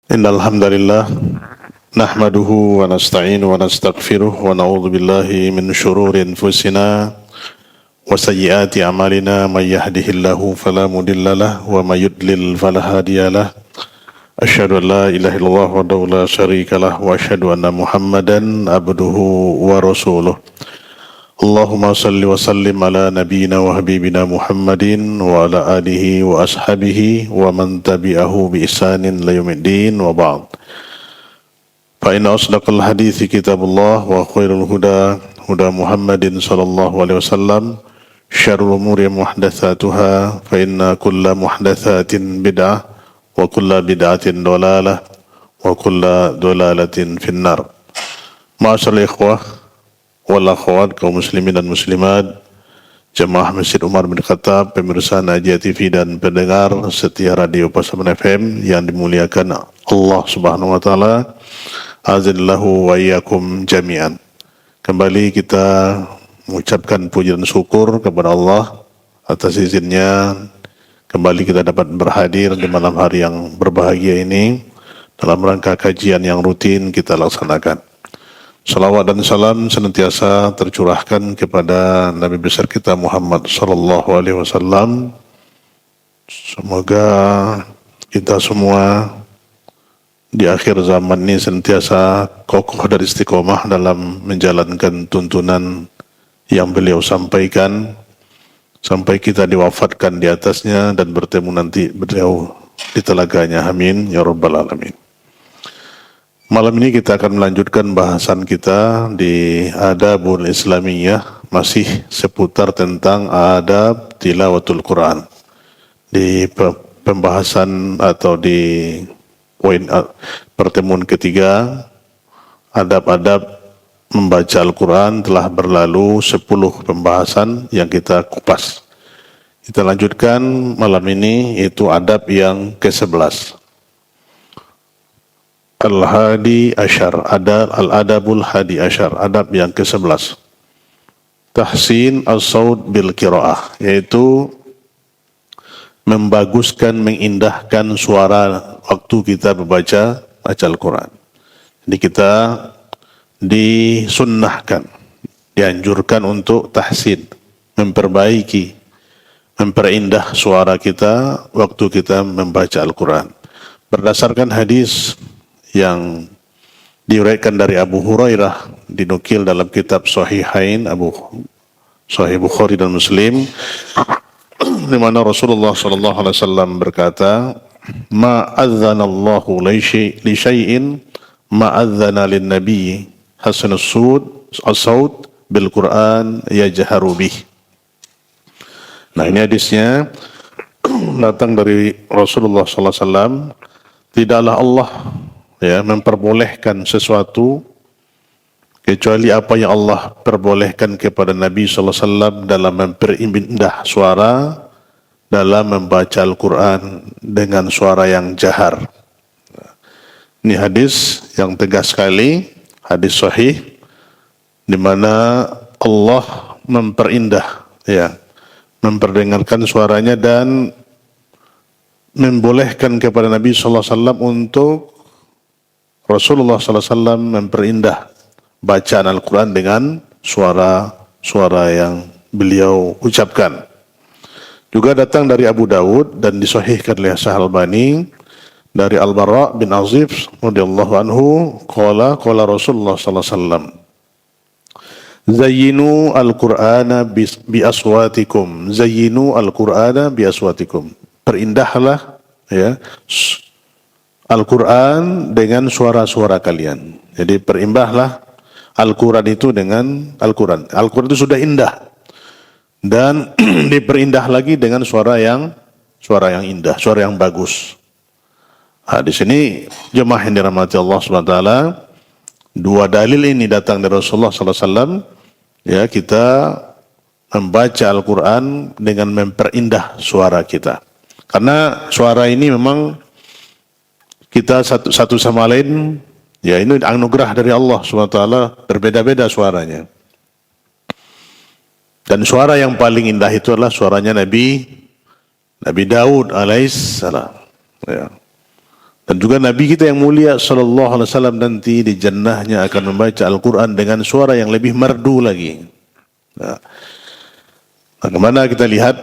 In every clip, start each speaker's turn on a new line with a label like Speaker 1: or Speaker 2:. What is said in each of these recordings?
Speaker 1: Innal hamdalillah nahmaduhu wa nasta'inu wa nastaghfiruh wa na'udzu billahi min shururi anfusina wa sayyiati a'malina may yahdihillahu fala mudhillalah wa may yudlil fala hadiyalah. Asyhadu an la ilaha illallah wahdahu la syarikalah wa asyhadu anna Muhammadan abduhu wa rasuluh. Allahumma salli wa sallim ala nabiyyina wa habibina Muhammadin wa ala alihi wa ashabihi wa man tabi'ahu bi ihsanin ila yaumiddin wa ba'd. Fa inna asdaqal hadithi kitabullah wa khairul huda huda Muhammadin sallallahu alaihi wasallam, syarrul umuri muhdatsatuha fa inna kulla muhdatsatin bid'ah wa kulla bid'atin dhalalah wa kulla dhalalatin finnar. Ma'asyiral ikhwah wal akhwat, kaum muslimin dan muslimat, jemaah Masjid Umar bin Khattab, pemirsa Najia TV dan pendengar setia Radio Pasaman FM yang dimuliakan Allah Subhanahu wa taala. Azillahu wa iyyakum jami'an. Kembali kita mengucapkan puji dan syukur kepada Allah atas izinnya kembali kita dapat berhadir di malam hari yang berbahagia ini dalam rangka kajian yang rutin kita laksanakan. Salawat dan salam senantiasa tercurahkan kepada Nabi besar kita Muhammad sallallahu alaihi wasallam. Semoga kita semua di akhir zaman ini senantiasa kokoh dan istiqomah dalam menjalankan tuntunan yang beliau sampaikan sampai kita diwafatkan di atasnya dan bertemu nanti beliau di telaganya. Amin ya rabbal alamin. Malam ini kita akan melanjutkan bahasan kita di Adabul Islamiyah, masih seputar tentang adab tilawatul Quran. Di pembahasan atau di poin pertemuan ketiga, adab-adab membaca Al-Quran telah berlalu 10 pembahasan yang kita kupas. Kita lanjutkan malam ini, itu adab yang ke-11. Al-Hadi Asyar, Al-Adabul Hadi Asyar, adab yang ke-11. Tahsin as-saud bil qiraah, yaitu membaguskan, mengindahkan suara waktu kita membaca Al-Quran. Jadi kita disunnahkan, dianjurkan untuk tahsin, memperbaiki, memperindah suara kita waktu kita membaca Al-Quran. Berdasarkan hadis yang diriwayatkan dari Abu Hurairah, dinukil dalam kitab Sahihain, Sahih Bukhari dan Muslim, di mana Rasulullah sallallahu alaihi wasallam berkata, "Ma adzana Allahu li syai'in ma adzana lin nabi hasanus saud bil Qur'an yajharu bih." Nah, ini hadisnya datang dari Rasulullah sallallahu alaihi wasallam, tidaklah Allah memperbolehkan sesuatu kecuali apa yang Allah perbolehkan kepada Nabi SAW dalam memperindah suara dalam membaca Al-Quran dengan suara yang jahar. Ini hadis yang tegas sekali, hadis sahih, di mana Allah memperindah, memperdengarkan suaranya dan membolehkan kepada Nabi SAW untuk Rasulullah SAW memperindah bacaan Al-Quran dengan suara yang beliau ucapkan. Juga datang dari Abu Dawud dan disahihkan oleh Syekh Albani dari Al-Bara bin Azib radhiyallahu anhu, qala Rasulullah sallallahu alaihi wasallam, zayyinu al-Qur'ana bi aswatikum, zayyinu al-Qur'ana bi aswatikum, perindahlah Al-Quran dengan suara-suara kalian. Jadi perimbahlah Al-Quran itu dengan Al-Quran. Al-Quran itu sudah indah dan diperindah lagi dengan suara yang indah, suara yang bagus. Nah, di sini jemaah yang dirahmati Allah SWT, dua dalil ini datang dari Rasulullah SAW. Kita membaca Al-Quran dengan memperindah suara kita. Karena suara ini memang kita satu sama lain, ini anugerah dari Allah SWT, berbeda-beda suaranya. Dan suara yang paling indah itu adalah suaranya Nabi Daud alaihissalam. Dan juga Nabi kita yang mulia sallallahu alaihi wasallam nanti di jannahnya akan membaca Al-Quran dengan suara yang lebih merdu lagi. Nah, bagaimana kita lihat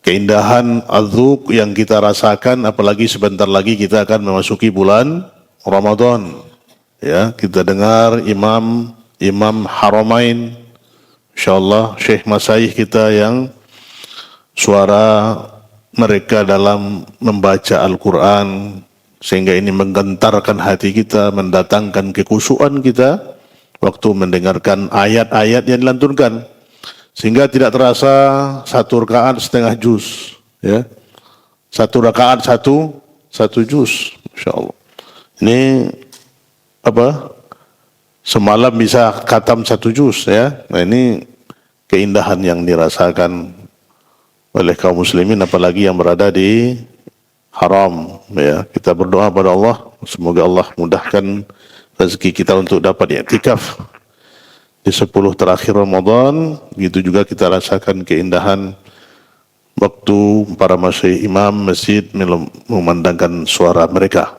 Speaker 1: keindahan az-zuq yang kita rasakan, apalagi sebentar lagi kita akan memasuki bulan Ramadan. Ya, kita dengar Imam Haramain, insyaallah Syekh Masyayikh kita yang suara mereka dalam membaca Al-Quran sehingga ini menggentarkan hati kita, mendatangkan kekhusyuan kita waktu mendengarkan ayat-ayat yang dilantunkan, sehingga tidak terasa satu rakaat setengah juz, ya, satu rakaat satu juz, insyaallah. Ini apa? Semalam bisa khatam satu juz, ya. Nah, ini keindahan yang dirasakan oleh kaum muslimin, apalagi yang berada di haram, ya. Kita berdoa pada Allah semoga Allah mudahkan rezeki kita untuk dapat i'tikaf di 10 terakhir Ramadan. Begitu juga kita rasakan keindahan waktu para masyayikh imam masjid memandangkan suara mereka.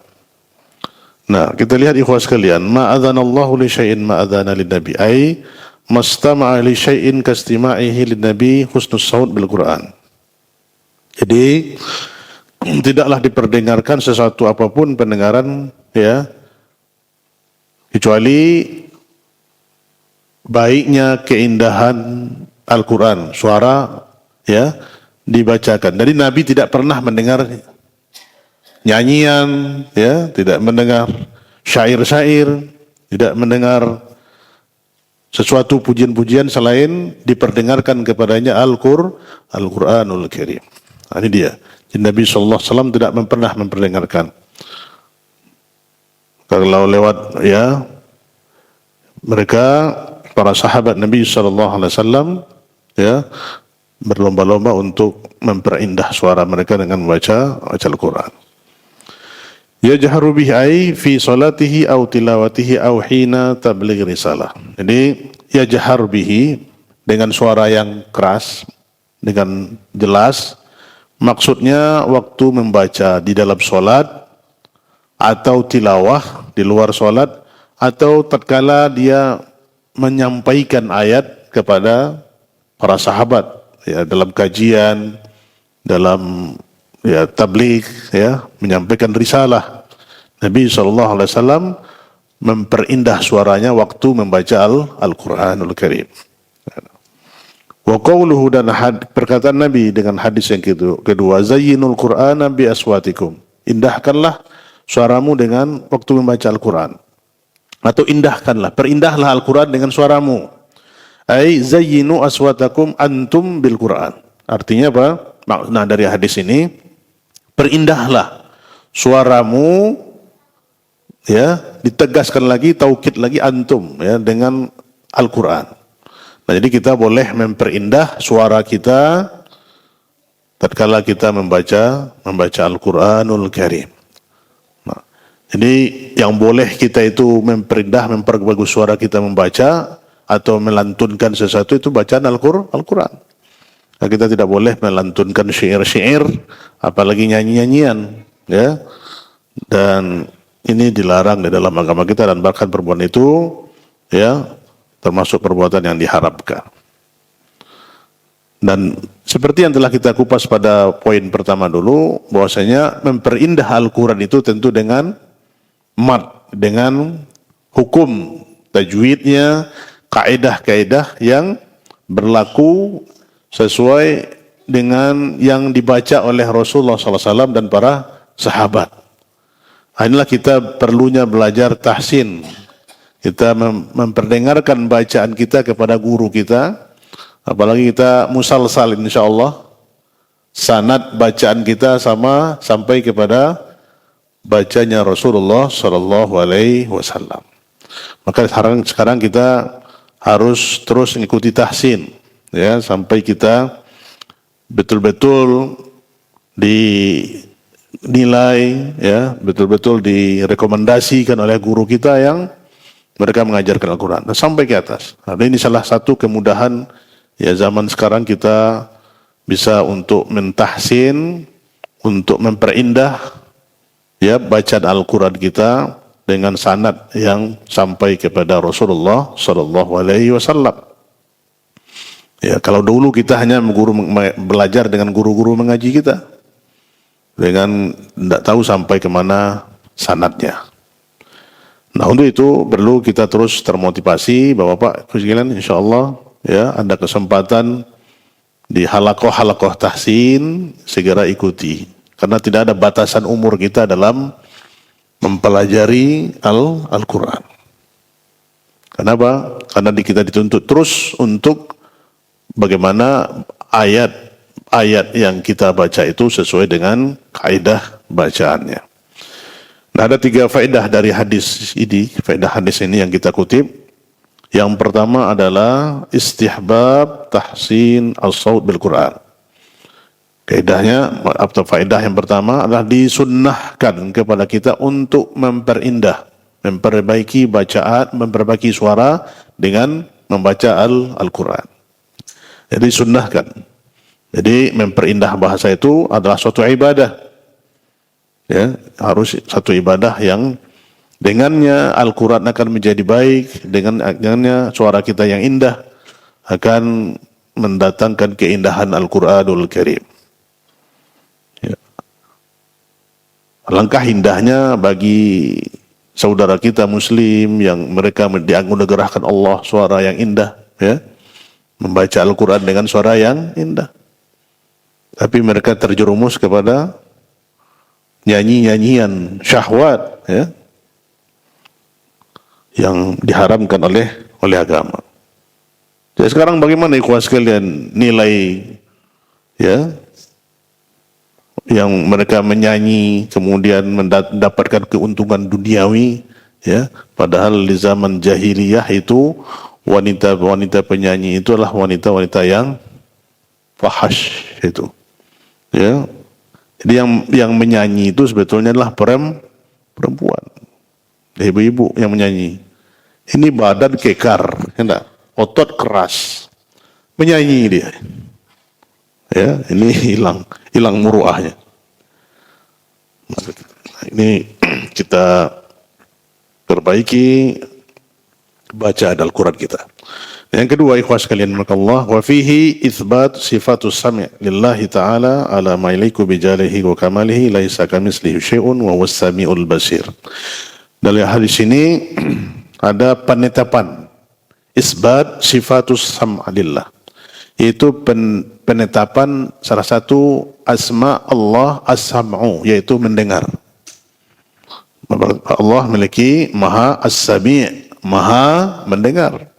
Speaker 1: Nah, kita lihat ikhwas sekalian, ma adzanallahu li syai'in ma adzana lin nabi ai mastama'a li syai'in kastima'ihi lin nabi husnus saut bil Quran. Jadi tidaklah diperdengarkan sesuatu apapun pendengaran, ya, kecuali baiknya keindahan Al-Quran, suara, ya, dibacakan. Jadi Nabi tidak pernah mendengar nyanyian, ya, tidak mendengar syair-syair, tidak mendengar sesuatu pujian-pujian selain diperdengarkan kepadanya Al-Quranul Karim. Nah, ini dia. Jadi Nabi SAW tidak pernah memperdengarkan. Kalau lewat, ya, mereka para sahabat Nabi SAW, ya, berlomba-lomba untuk memperindah suara mereka dengan membaca Al-Quran. Yajharu bihi ai fi salatihi aw tilawatihi aw hina tabligh risalah. Jadi yajhar bihi dengan suara yang keras, dengan jelas. Maksudnya waktu membaca di dalam solat atau tilawah di luar solat, atau tatkala dia menyampaikan ayat kepada para sahabat, ya, dalam kajian, dalam, ya, tabligh, ya, menyampaikan risalah. Nabi SAW memperindah suaranya waktu membaca Al-Quranul Karim. Wa qawluhu, dan perkataan Nabi dengan hadis yang kedua, zayyinul Qur'ana bi aswatikum. Indahkanlah suaramu dengan waktu membaca Al-Quran. Atau perindahlah Al-Quran dengan suaramu. Ai zayyinu aswatakum antum bil Quran. Artinya apa? Nah, dari hadis ini, perindahlah suaramu, ya, ditegaskan lagi, taukid lagi, antum, ya, dengan Al-Quran. Nah, jadi kita boleh memperindah suara kita tatkala kita membaca Al-Quranul Karim. Nah, jadi yang boleh kita itu memperindah, memperbagus suara kita membaca atau melantunkan sesuatu itu bacaan Al-Quran. Nah, kita tidak boleh melantunkan syair-syair, apalagi nyanyi-nyanyian, ya. Dan ini dilarang di dalam agama kita, dan bahkan perbuatan itu, ya, termasuk perbuatan yang diharapkan. Dan seperti yang telah kita kupas pada poin pertama dulu, bahwasanya memperindah Al-Quran itu tentu dengan dengan hukum tajwidnya, kaidah-kaidah yang berlaku sesuai dengan yang dibaca oleh Rasulullah SAW dan para sahabat. Inilah kita perlunya belajar tahsin. Kita memperdengarkan bacaan kita kepada guru kita, apalagi kita musalsal, insyaallah sanad bacaan kita sama sampai kepada bacanya Rasulullah sallallahu alaihi wasallam. Maka sekarang kita harus terus mengikuti tahsin, ya, sampai kita betul-betul dinilai, ya, betul-betul direkomendasikan oleh guru kita yang mereka mengajarkan Al-Quran, dan sampai ke atas. Nah, ini salah satu kemudahan, ya, zaman sekarang kita bisa untuk mentahsin, untuk memperindah ya bacaan Al-Quran kita dengan sanad yang sampai kepada Rasulullah Sallallahu Alaihi Wasallam. Ya, kalau dulu kita hanya belajar dengan guru-guru mengaji kita, dengan tidak tahu sampai kemana sanadnya. Nah, untuk itu perlu kita terus termotivasi, Bapak-bapak sekalian, insya Allah ya ada kesempatan di halakoh tahsin segera ikuti, karena tidak ada batasan umur kita dalam mempelajari Al-Quran. Kenapa? Karena kita dituntut terus untuk bagaimana ayat yang kita baca itu sesuai dengan kaidah bacaannya. Nah, ada 3 faedah dari hadis ini, faedah hadis ini yang kita kutip. Yang pertama adalah istihbab tahsin as-saut bil Quran. Kaidahnya atau faedah yang pertama adalah disunnahkan kepada kita untuk memperbaiki bacaan, memperbaiki suara dengan membaca Al-Quran. Jadi sunnahkan. Jadi memperindah bahasa itu adalah suatu ibadah. Ya, harus satu ibadah yang dengannya Al-Quran akan menjadi baik, dengannya suara kita yang indah akan mendatangkan keindahan Al-Quranul Karim. Ya. Alangkah indahnya bagi saudara kita Muslim yang mereka dianugerahkan Allah suara yang indah, ya, membaca Al-Quran dengan suara yang indah. Tapi mereka terjerumus kepada nyanyi-nyanyian syahwat, ya, yang diharamkan oleh agama. Jadi sekarang bagaimana ikhwan sekalian nilai, ya, yang mereka menyanyi kemudian mendapatkan keuntungan duniawi, ya, padahal di zaman jahiliyah itu wanita-wanita penyanyi itu adalah wanita-wanita yang fahash itu, ya. Jadi yang menyanyi itu sebetulnya adalah perempuan, ibu-ibu yang menyanyi. Ini badan kekar, enggak, otot keras, menyanyi dia. Ya, ini hilang muruahnya. Ini kita perbaiki bacaan Al-Quran kita. Yang kedua, ikhwan sekalian Allah, wa fihi itsbat sifatus sami' lillahi ta'ala ala ma yaliku bi jalalihi wa kamalihi laisa kamitslihi syai'un wa huwas samiul basir. Dalam hadis ini ada penetapan isbat sifatus sam' lillah, yaitu penetapan salah satu asma Allah as-sam'u, yaitu mendengar. Allah memiliki maha as-sami', maha mendengar.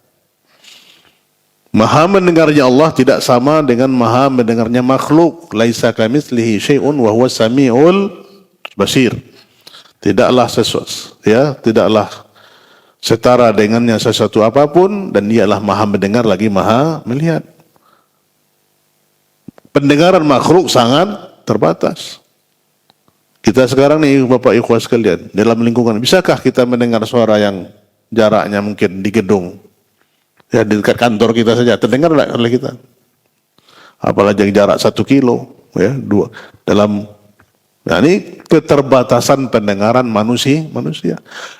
Speaker 1: Maha mendengarnya Allah tidak sama dengan maha mendengarnya makhluk. Laisa kamitslihi syai'un wa huwas samiul basir. Tidaklah sesuatu, ya, tidaklah setara dengannya sesuatu apapun, dan dialah maha mendengar lagi maha melihat. Pendengaran makhluk sangat terbatas. Kita sekarang nih Bapak Ikhwan sekalian, dalam lingkungan, bisakah kita mendengar suara yang jaraknya mungkin di gedung, ya, di dekat kantor kita saja terdengar oleh kita, apalagi yang jarak 1 kilo, ya, 2 dalam. Nah, ini keterbatasan pendengaran manusia.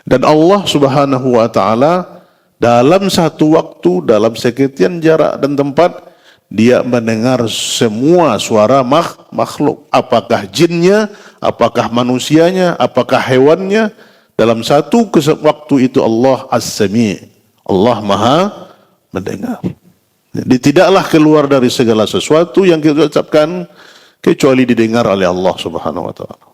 Speaker 1: Dan Allah Subhanahu wa taala dalam satu waktu, dalam sekian jarak dan tempat, dia mendengar semua suara makhluk, apakah jinnya, apakah manusianya, apakah hewannya. Dalam satu waktu itu Allah as-sami', Allah maha mendengar. Jadi tidaklah keluar dari segala sesuatu yang kita ucapkan kecuali didengar oleh Allah Subhanahu wa taala.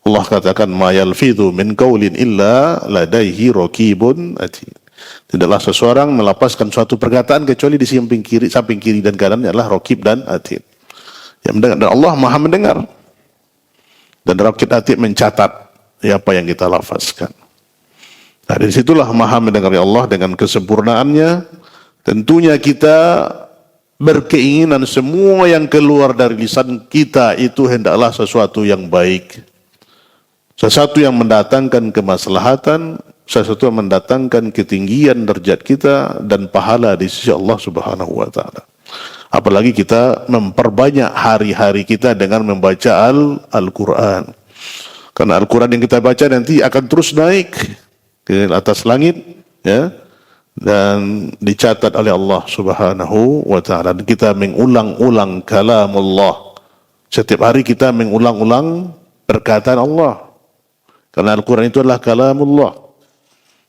Speaker 1: Allah katakan ma yalfidhu min qaulin illa ladaihi raqibun atid. Tidaklah seseorang melepaskan suatu perkataan kecuali di samping kiri dan kanannya adalah raqib dan atid. Yang mendengar, dan Allah maha mendengar. Dan raqib atid mencatat apa yang kita lafazkan. Nah, dari situlah maha mendengar Allah dengan kesempurnaannya. Tentunya kita berkeinginan semua yang keluar dari lisan kita itu hendaklah sesuatu yang baik, sesuatu yang mendatangkan kemaslahatan, sesuatu yang mendatangkan ketinggian derajat kita dan pahala di sisi Allah Subhanahu wa taala. Apalagi kita memperbanyak hari-hari kita dengan membaca Al-Quran. Karena Al-Quran yang kita baca nanti akan terus naik ke atas langit, ya, dan dicatat oleh Allah Subhanahu wa taala. Kita mengulang-ulang kalamullah. Setiap hari kita mengulang-ulang perkataan Allah. Karena Al-Quran itu adalah kalamullah.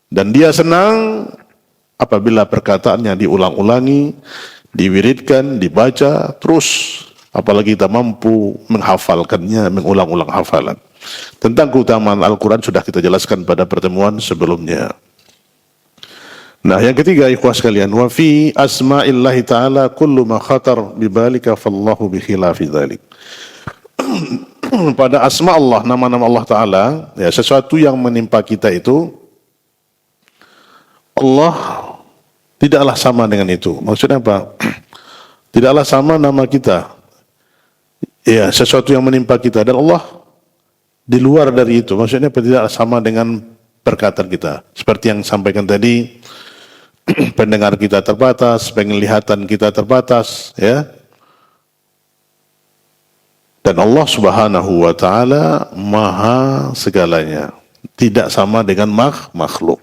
Speaker 1: Dan dia senang apabila perkataannya diulang-ulangi, diwiridkan, dibaca terus. Apalagi kita mampu menghafalkannya, mengulang-ulang hafalan. Tentang keutamaan Al-Quran sudah kita jelaskan pada pertemuan sebelumnya. Nah, yang ketiga, ikhwah sekalian, wa fi asma'illahi ta'ala kullu ma khatar bibalika fallahu bi khilafi dzalik. Pada asma Allah, nama-nama Allah Ta'ala, ya, sesuatu yang menimpa kita itu, Allah tidaklah sama dengan itu. Maksudnya apa? Tidaklah sama nama kita. Ya, sesuatu yang menimpa kita. Dan Allah di luar dari itu. Maksudnya tidaklah sama dengan perkataan kita. Seperti yang sampaikan tadi, pendengar kita terbatas, penglihatan kita terbatas, ya. Dan Allah Subhanahu wa taala maha segalanya, tidak sama dengan makhluk.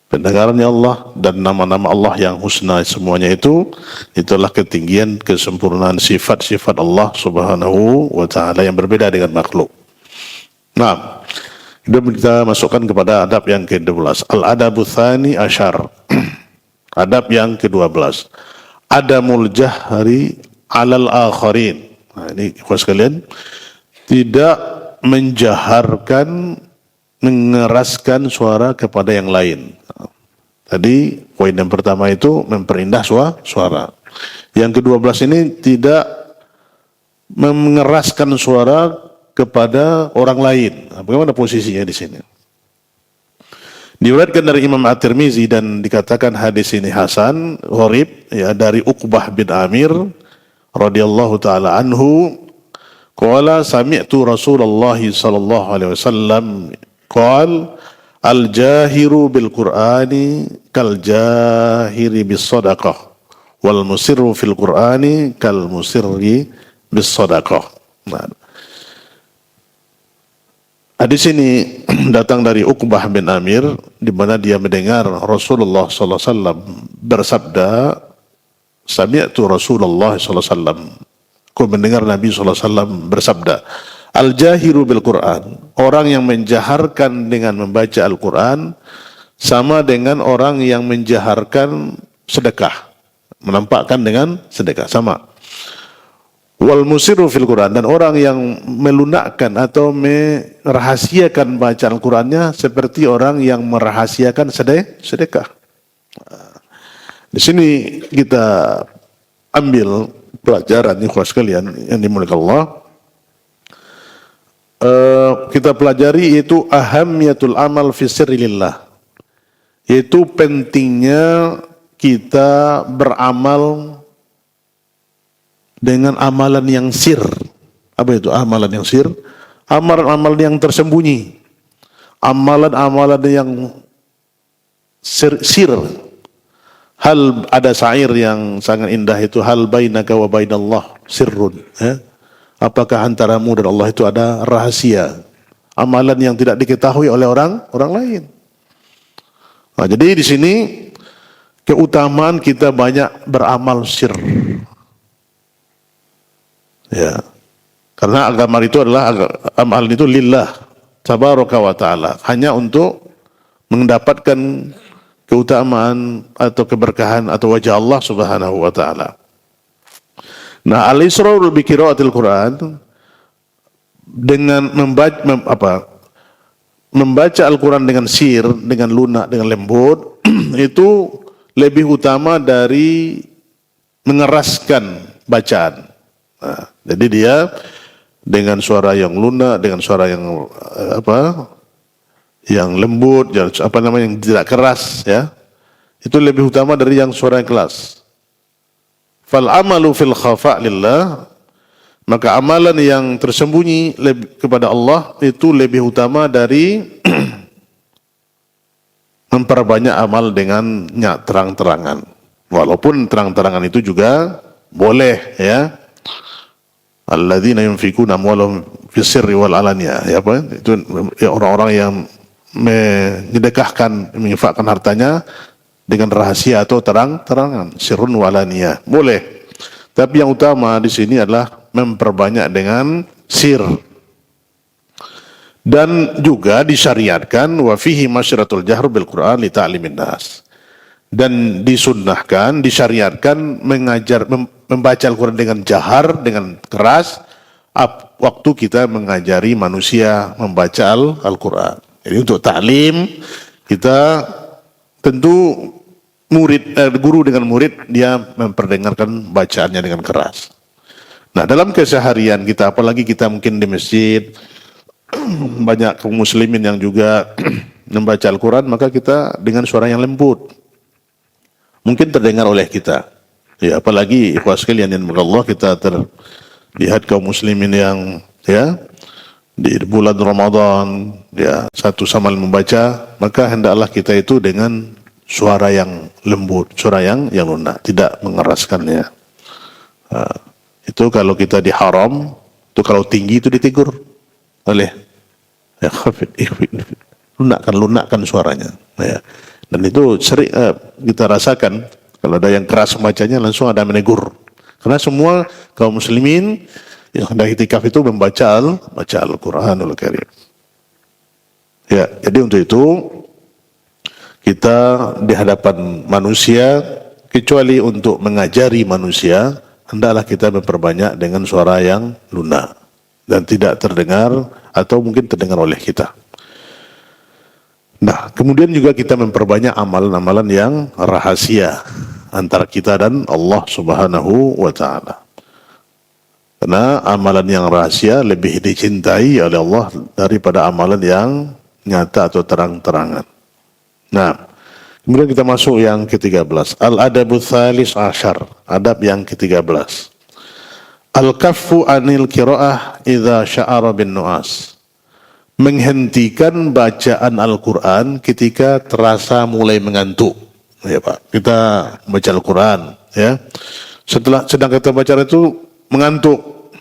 Speaker 1: Pendengarannya Allah dan nama-nama Allah yang husna semuanya itulah ketinggian, kesempurnaan sifat-sifat Allah Subhanahu wa taala yang berbeda dengan makhluk. Nah, kita masukkan kepada adab yang ke-12. Al-adabu tsani asyar. Adab yang ke-12. Adamul jahri 'alal akharin. Nah, ini ikhwas sekalian, tidak menjaharkan, mengeraskan suara kepada yang lain. Tadi poin yang pertama itu memperindah suara. Yang ke-12 ini tidak mengeraskan suara kepada orang lain. Nah, bagaimana posisinya di sini? Diriwayatkan dari Imam At-Tirmizi dan dikatakan hadis ini hasan, gharib, ya, dari Uqbah bin Amir radhiyallahu taala anhu, qala sami'tu Rasulullah sallallahu alaihi wasallam qala al-jahiru bil Qur'ani kal jahiri bis sadaqah wal musirru fil Qur'ani kal musirri bis sadaqah. Nah, hadis ini datang dari Uqbah bin Amir, di mana dia mendengar Rasulullah sallallahu alaihi wasallam bersabda, sami'tu Rasulullah sallallahu alaihi wasallam, aku mendengar Nabi sallallahu alaihi wasallam bersabda, al-jahiru bil Quran, orang yang menjaharkan dengan membaca Al-Quran sama dengan orang yang menjaharkan sedekah, menampakkan dengan sedekah, sama. Wal musirru fil Quran, dan orang yang melunakkan atau merahasiakan bacaan Al-Qurannya seperti orang yang merahasiakan sedekah. Di sini kita ambil pelajaran ikhwah sekalian yang dimuliakan Allah. Kita pelajari yaitu ahammiyatul amal fi sirrillah, yaitu pentingnya kita beramal dengan amalan yang sir. Apa itu amalan yang sir? Amalan-amalan yang tersembunyi, amalan-amalan yang sir. Hal ada syair yang sangat indah itu, hal bainaka wa bainallah sirrun, ya? Apakah antaramu dan Allah itu ada rahasia, amalan yang tidak diketahui oleh orang lain. Nah, jadi di sini keutamaan kita banyak beramal sir. Ya. Karena agama itu adalah amal itu lillah tabaraka wa taala, hanya untuk mendapatkan keutamaan atau keberkahan atau wajah Allah Subhanahu wa taala. Nah, al-israru bi qiraatil Quran, dengan membaca Al-Quran dengan sir, dengan lunak, dengan lembut, itu lebih utama dari mengeraskan bacaan. Nah, jadi dia dengan suara yang lunak, dengan suara yang yang lembut, yang tidak keras, ya, itu lebih utama dari yang suara yang keras. Fal amalu fil khafa lillah, maka amalan yang tersembunyi kepada Allah itu lebih utama dari memperbanyak amal dengan terang-terangan. Walaupun terang-terangan itu juga boleh, ya. Alladzina yunfikuna amwalahum fisirri wal alania, ya apa? Itu ya, orang-orang yang menyedekahkan, menginfakkan hartanya dengan rahasia atau terang-terangan, sirrun walania. Boleh. Tapi yang utama di sini adalah memperbanyak dengan sir. Dan juga disyariatkan wa fihi masyaratul jahr bil Quran li ta'limin nas. Dan disunnahkan, disyariatkan mengajar membaca Al-Quran dengan jahar, dengan keras waktu kita mengajari manusia membaca Al-Quran. Jadi untuk ta'lim kita tentu guru dengan murid dia memperdengarkan bacaannya dengan keras. Nah, dalam keseharian kita, apalagi kita mungkin di masjid banyak kaum muslimin yang juga membaca Al-Quran, maka kita dengan suara yang lembut mungkin terdengar oleh kita. Ya, apalagi ikhwah sekalian yang Allah, kita terlihat kaum muslimin yang ya di bulan Ramadan ya satu sama lain membaca, maka hendaklah kita itu dengan suara yang lembut, suara yang lunak, tidak mengeraskannya. Itu kalau kita di haram, itu kalau tinggi itu ditegur oleh ya lunakkan suaranya. Ya. Dan itu sering kita rasakan kalau ada yang keras membacanya langsung ada menegur. Karena semua kaum muslimin yang hendak itikaf itu membaca Al-Quranul Karim. Ya, jadi untuk itu kita di hadapan manusia, kecuali untuk mengajari manusia, hendaklah kita memperbanyak dengan suara yang lunak dan tidak terdengar atau mungkin terdengar oleh kita. Nah, kemudian juga kita memperbanyak amalan-amalan yang rahasia antara kita dan Allah Subhanahu wa Ta'ala. Karena amalan yang rahasia lebih dicintai oleh Allah daripada amalan yang nyata atau terang-terangan. Nah, kemudian kita masuk yang ke-13. Al-adabul tsalis asyar, adab yang ke-13. Al-kaffu anil qiraah idza sya'ara bin nu'as. Menghentikan bacaan Al-Quran ketika terasa mulai mengantuk. Ya Pak, kita baca Al-Quran, ya. Setelah sedang kita baca itu mengantuk.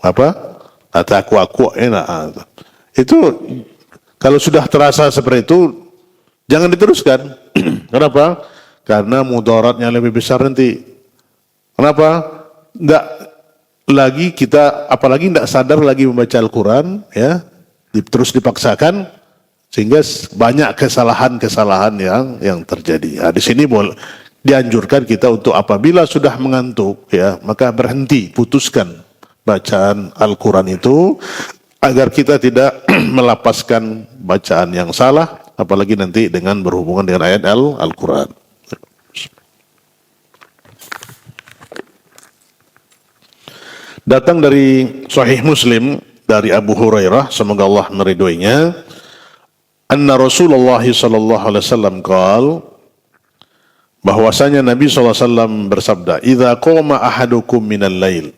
Speaker 1: Apa? Kata aku enak. Itu kalau sudah terasa seperti itu, jangan diteruskan. Kenapa? Karena mudaratnya lebih besar nanti. Kenapa? Enggak lagi kita, apalagi tidak sadar lagi membaca Al-Quran, ya. Terus dipaksakan sehingga banyak kesalahan-kesalahan yang terjadi. Nah, di sini dianjurkan kita untuk apabila sudah mengantuk, ya, maka berhenti, putuskan bacaan Al-Quran itu agar kita tidak melapaskan bacaan yang salah, apalagi nanti dengan berhubungan dengan ayat Al-Quran. Datang dari Sahih Muslim dari Abu Hurairah, semoga Allah meridhoinya, anna Rasulullah sallallahu alaihi wasallam qaal, bahwasanya Nabi sallallahu alaihi wasallam bersabda, idza qama ahadukum minal lail,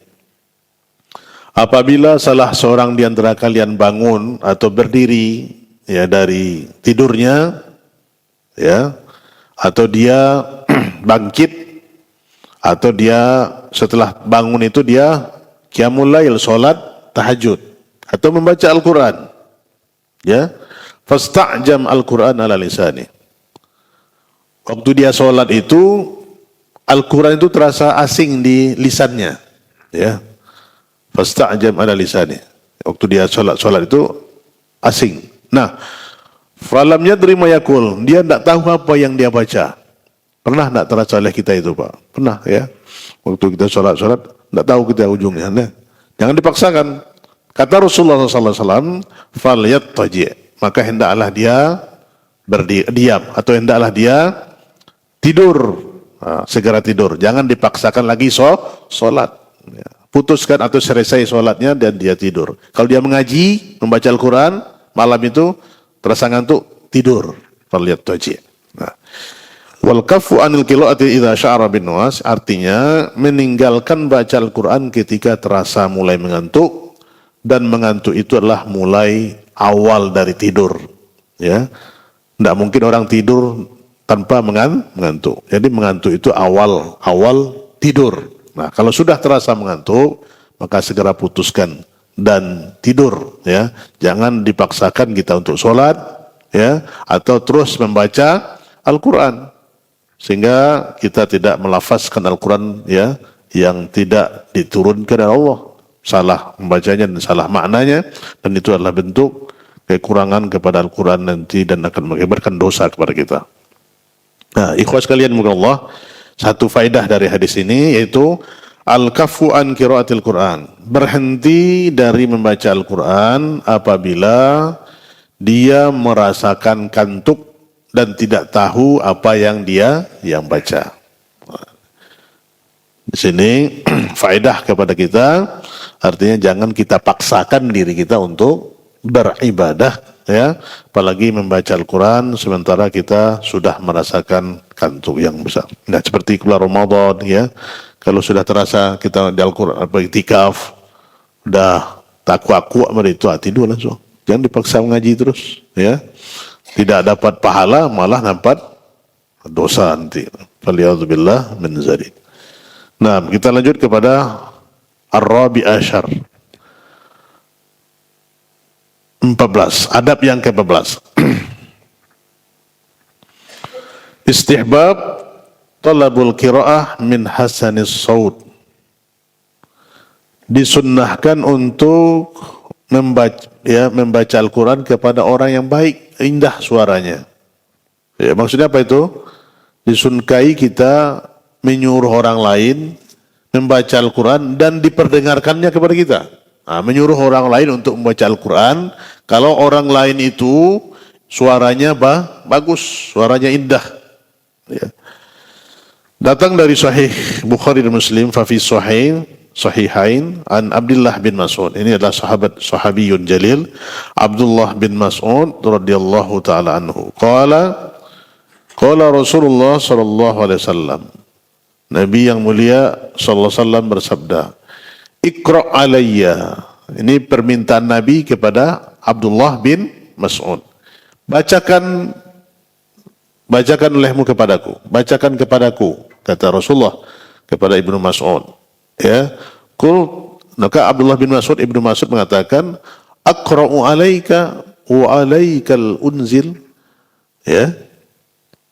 Speaker 1: apabila salah seorang di antara kalian bangun atau berdiri ya dari tidurnya, ya, atau dia bangkit, atau dia setelah bangun itu dia qiyamul lail, salat tahajud atau membaca Al-Quran, ya, fasta'jam Al-Quran ala lisani. Waktu dia sholat itu Al-Quran itu terasa asing di lisannya, ya, fasta'jam ala lisani. Waktu dia sholat itu asing. Nah, falam yadri ma yaqul, dia tidak tahu apa yang dia baca. Pernah tidak terasa oleh kita itu, Pak? Pernah, ya. Waktu kita sholat tidak tahu kita ujungnya. Nah, jangan dipaksakan. Kata Rasulullah SAW, falyattaji', maka hendaklah dia berdiam atau hendaklah dia tidur, segera tidur. Jangan dipaksakan lagi sholat. Ya. Putuskan atau selesai sholatnya dan dia tidur. Kalau dia mengaji, membaca Al-Quran, malam itu terasa ngantuk, tidur. Falyattaji'. Nah. Wal kaffu anil qiraati idza sya'ara bin nu'as, artinya meninggalkan baca Al-Quran ketika terasa mulai mengantuk. Dan mengantuk itu adalah mulai awal dari tidur, ya. Tidak mungkin orang tidur tanpa mengantuk. Jadi mengantuk itu awal tidur. Nah, kalau sudah terasa mengantuk, maka segera putuskan dan tidur, ya. Jangan dipaksakan kita untuk sholat, ya, atau terus membaca Al-Quran sehingga kita tidak melafazkan Al-Quran, ya, yang tidak diturunkan oleh Allah, salah membacanya dan salah maknanya, dan itu adalah bentuk kekurangan kepada Al-Quran nanti dan akan mengakibatkan dosa kepada kita. Nah, ikhwas sekalian, moga Allah, satu faedah dari hadis ini yaitu al-kaffu an qiraatil Quran, berhenti dari membaca Al-Quran apabila dia merasakan kantuk dan tidak tahu apa yang dia baca. Di sini faedah kepada kita, artinya jangan kita paksakan diri kita untuk beribadah, ya, apalagi membaca Al-Quran sementara kita sudah merasakan kantuk yang besar. Nah, seperti bulan Ramadan, ya, kalau sudah terasa kita di Al-Quran iktikaf, udah takwa-takwa itu tidur langsung. Jangan dipaksa mengaji terus, ya. Tidak dapat pahala, malah dapat dosa nanti. Faliyadzubillah min dzalik. Nah, kita lanjut kepada Ar-Rabi Asyar. 14. Adab yang ke-14. Istihbab talabul qiraah min hasanis saut. Disunnahkan untuk membaca Al-Quran kepada orang yang baik, indah suaranya. Ya, maksudnya apa itu? Disunkai kita menyuruh orang lain membaca Al-Quran dan diperdengarkannya kepada kita. Nah, menyuruh orang lain untuk membaca Al-Quran, kalau orang lain itu suaranya bagus, suaranya indah. Ya. Datang dari Sahih Bukhari dan Muslim, fafi Sahihain an Abdullah bin Mas'ud. Ini adalah sahabiyun jalil, Abdullah bin Mas'ud radhiyallahu taala anhu. Qala Rasulullah sallallahu alaihi wasallam. Nabi yang mulia sallallahu alaihi wasallam bersabda, "Iqra' alayya." Ini permintaan Nabi kepada Abdullah bin Mas'ud. Bacakan olehmu kepadaku, bacakan kepadaku, kata Rasulullah kepada Ibnu Mas'ud. Ya, maka Abdullah bin Mas'ud, Ibnu Mas'ud mengatakan, "Aqra'u alaika wa alaikal unzil." Ya,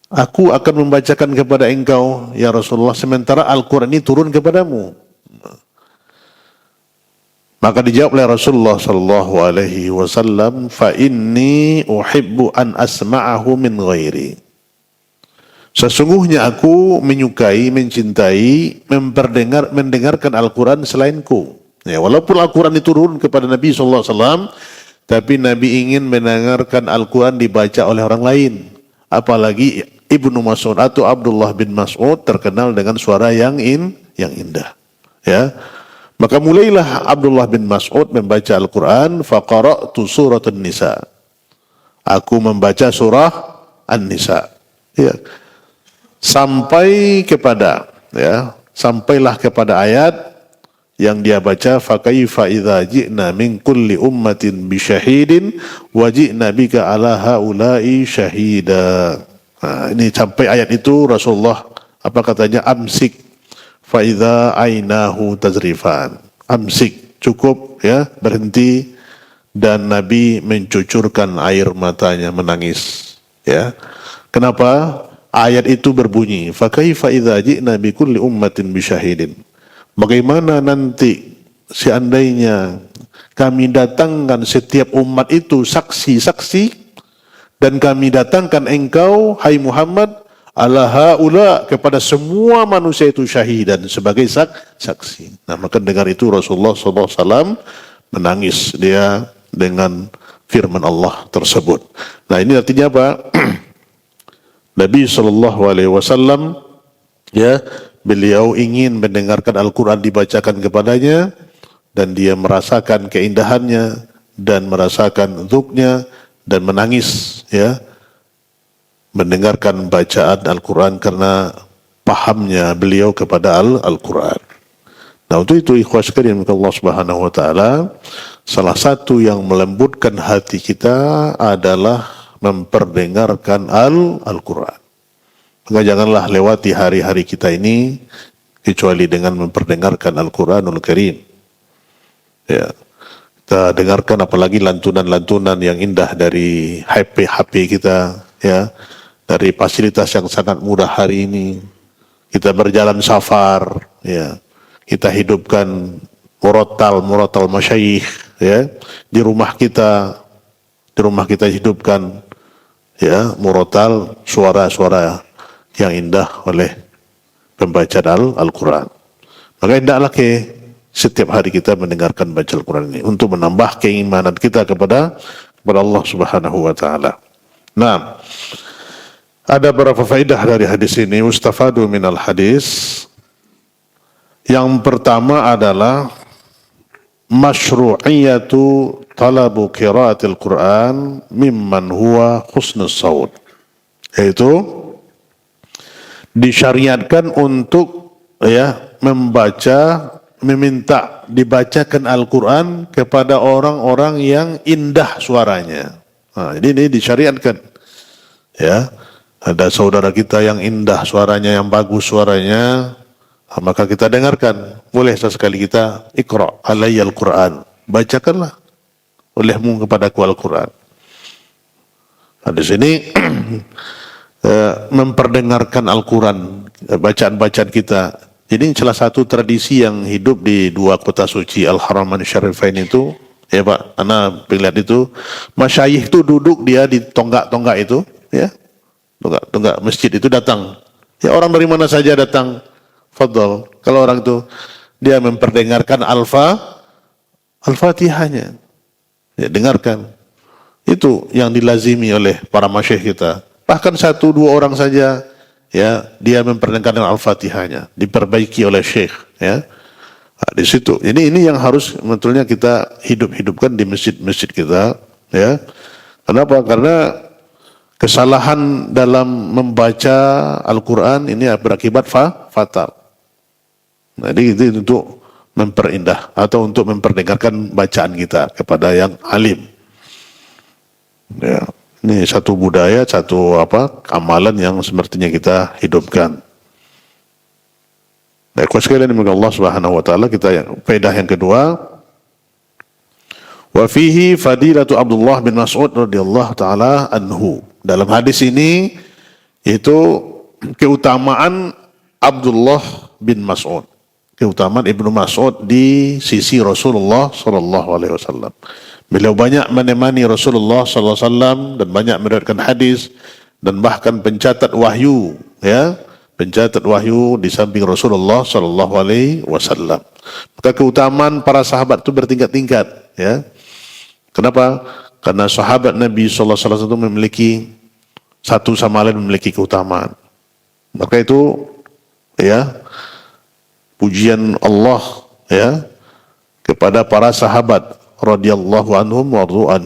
Speaker 1: aku akan membacakan kepada engkau ya Rasulullah sementara Al-Quran ini turun kepadamu. Maka dijawab oleh Rasulullah sallallahu alaihi wasallam, "Fa inni uhibbu an asma'ahu min ghairi." Sesungguhnya aku menyukai, mencintai, mendengarkan Al-Quran selainku. Ya, walaupun Al-Quran diturun kepada Nabi sallallahu alaihi wasallam, tapi Nabi ingin mendengarkan Al-Quran dibaca oleh orang lain. Apalagi Ibnu Mas'ud atau Abdullah bin Mas'ud terkenal dengan suara yang indah. Ya. Maka mulailah Abdullah bin Mas'ud membaca Al-Quran, faqara'tu surat An-Nisa. Aku membaca surah An-Nisa. Ya. Sampailah kepada ayat yang dia baca, fakaifa idza ji'na min kulli ummatin bi syahidin wa ji'na bika ala haula'i syahida. Nah, ini sampai ayat itu Rasulullah apa katanya, amsik fa idza ainahu tazrifan. Amsik, cukup, ya, berhenti, dan Nabi mencucurkan air matanya menangis. Ya. Kenapa? Ayat itu berbunyi, fakaifa idza ji'na bi kulli ummatin bi syahidin. Bagaimana nanti seandainya kami datangkan setiap umat itu saksi-saksi, dan kami datangkan engkau, hai Muhammad, ala haula, kepada semua manusia itu syahidan, sebagai saksi. Nah, maka dengar itu Rasulullah SAW menangis dia dengan firman Allah tersebut. Nah, ini artinya apa? Nabi SAW, ya, beliau ingin mendengarkan Al-Quran dibacakan kepadanya, dan dia merasakan keindahannya dan merasakan dzuknya dan menangis, ya, mendengarkan bacaan Al-Quran karena pahamnya beliau kepada Al-Quran. Nah, untuk itu ikhwas sekalian Allah Subhanahu wa taala, salah satu yang melembutkan hati kita adalah memperdengarkan Al-Quran. Maka janganlah lewati hari-hari kita ini kecuali dengan memperdengarkan Al-Quranul Karim. Ya. kita dengarkan, apalagi lantunan-lantunan yang indah dari HP kita, ya, dari fasilitas yang sangat mudah hari ini. Kita berjalan safar, ya, kita hidupkan murotal masyayikh, ya, di rumah kita hidupkan, ya, murotal, suara-suara yang indah oleh pembaca Al-Quran. Maka hendaklah setiap hari kita mendengarkan baca Al-Quran ini untuk menambah keimanan kita kepada Allah Subhanahu wa taala. Nah, ada beberapa faedah dari hadis ini, ustafadu minal hadis. Yang pertama adalah masyru'iyatu talabu qiraatil Quran mimman huwa husnus saut. Yaitu disyariatkan untuk, ya, meminta dibacakan Al-Quran kepada orang-orang yang indah suaranya. Nah, ini disyariatkan. Ya, ada saudara kita yang indah suaranya, yang bagus suaranya, maka kita dengarkan. Boleh sesekali kita iqra alayyal Quran, bacakanlah olehmu kepadaku Al-Quran. Nah, di sini memperdengarkan Al-Quran, bacaan-bacaan kita. Ini salah satu tradisi yang hidup di dua kota suci Al-Haramain Syarifain itu, ya Pak, Anda lihat itu, masyayikh itu duduk dia di tonggak-tonggak itu, ya, tonggak masjid itu datang. Ya, orang dari mana saja datang, fadhal. Kalau orang itu dia memperdengarkan Al-Fatihahnya, ya, dengarkan. Itu yang dilazimi oleh para masyayikh kita. Bahkan 1-2 orang saja, ya, dia memperdengarkan Al-Fatihahnya, diperbaiki oleh syekh, ya. Nah, di situ. Ini yang harus sebetulnya kita hidupkan di masjid-masjid kita, ya. Kenapa? Karena kesalahan dalam membaca Al-Quran ini berakibat fatal. Jadi itu untuk memperindah atau untuk memperdengarkan bacaan kita kepada yang alim. Ya. Ini satu budaya, satu amalan yang sepertinya kita hidupkan. Baik, sekalian dimuliakan Allah Subhanahu wa taala, faedah yang kedua, wa fihi fadilatu Abdullah bin Mas'ud radhiyallahu taala anhu. Dalam hadis ini itu keutamaan Abdullah bin Mas'ud, keutamaan Ibnu Mas'ud di sisi Rasulullah sallallahu alaihi wasallam. Beliau banyak menemani Rasulullah sallallahu alaihi wasallam dan banyak meriwayatkan hadis dan bahkan pencatat wahyu, ya, pencatat wahyu di samping Rasulullah sallallahu alaihi wasallam. Maka keutamaan para sahabat itu bertingkat-tingkat, ya. Kenapa? Karena sahabat Nabi sallallahu alaihi wasallam itu memiliki satu sama lain memiliki keutamaan. Maka itu, ya, pujian Allah, ya, kepada para sahabat radhiyallahu anhum wa radhu'an.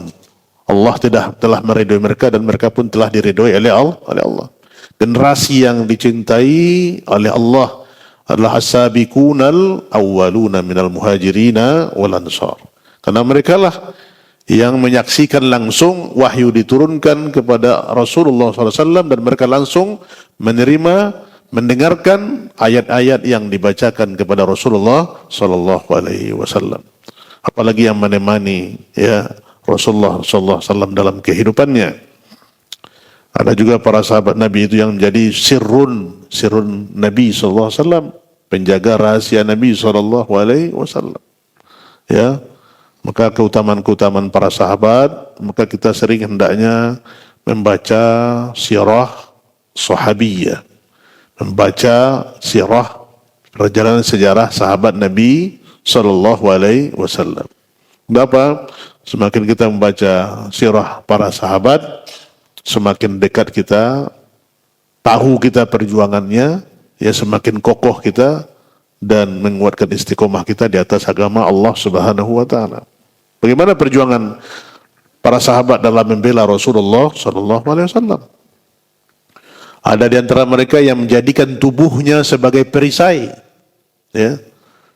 Speaker 1: Allah telah meridhoi mereka dan mereka pun telah diridhoi oleh Allah. Generasi yang dicintai oleh Allah adalah as-sabiqunal awwaluna minal muhajirina wal ansar. Karena mereka lah yang menyaksikan langsung wahyu diturunkan kepada Rasulullah SAW dan mereka langsung mendengarkan ayat-ayat yang dibacakan kepada Rasulullah SAW. Apalagi yang menemani, ya, Rasulullah SAW dalam kehidupannya. Ada juga para sahabat Nabi itu yang menjadi sirrun Nabi SAW, penjaga rahasia Nabi SAW. Ya, maka keutamaan para sahabat, maka kita sering hendaknya membaca sirah sahabiyah, membaca sirah perjalanan sejarah sahabat Nabi sallallahu alaihi wasallam. Kenapa? Semakin kita membaca sirah para sahabat, semakin dekat kita, tahu kita perjuangannya, ya, semakin kokoh kita dan menguatkan istiqomah kita di atas agama Allah Subhanahu wa taala. Bagaimana perjuangan para sahabat dalam membela Rasulullah sallallahu alaihi wasallam? Ada di antara mereka yang menjadikan tubuhnya sebagai perisai, ya,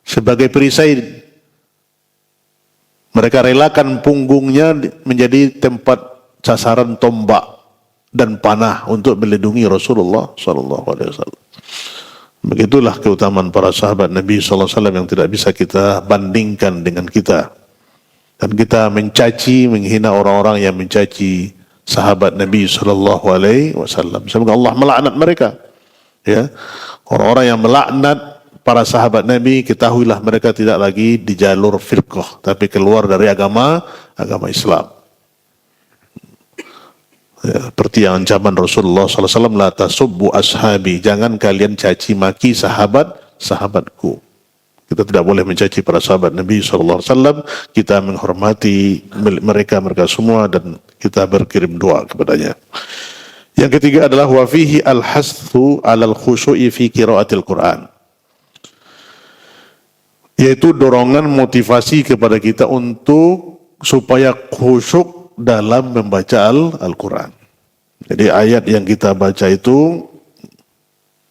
Speaker 1: sebagai perisai. Mereka relakan punggungnya menjadi tempat sasaran tombak dan panah untuk melindungi Rasulullah sallallahu alaihi wasallam. Begitulah keutamaan para sahabat Nabi sallallahu alaihi wasallam yang tidak bisa kita bandingkan dengan kita. Dan kita mencaci, menghina orang-orang yang mencaci sahabat Nabi sallallahu alaihi wasallam. Semoga Allah melaknat mereka. Ya. Orang-orang yang melaknat para sahabat Nabi, ketahuilah mereka tidak lagi di jalur firqah, tapi keluar dari agama Islam. Ya, seperti yang ancaman Rasulullah sallallahu alaihi wasallam, la tasubbu ashabi, jangan kalian caci maki sahabatku. Kita tidak boleh mencaci para sahabat Nabi SAW. Kita menghormati mereka semua dan kita berkirim doa kepadanya. Yang ketiga adalah wa fihi al-hasthu 'alal khushu'i fi qiraatil Quran. Yaitu dorongan motivasi kepada kita untuk supaya khusyuk dalam membaca Al-Quran. Jadi ayat yang kita baca itu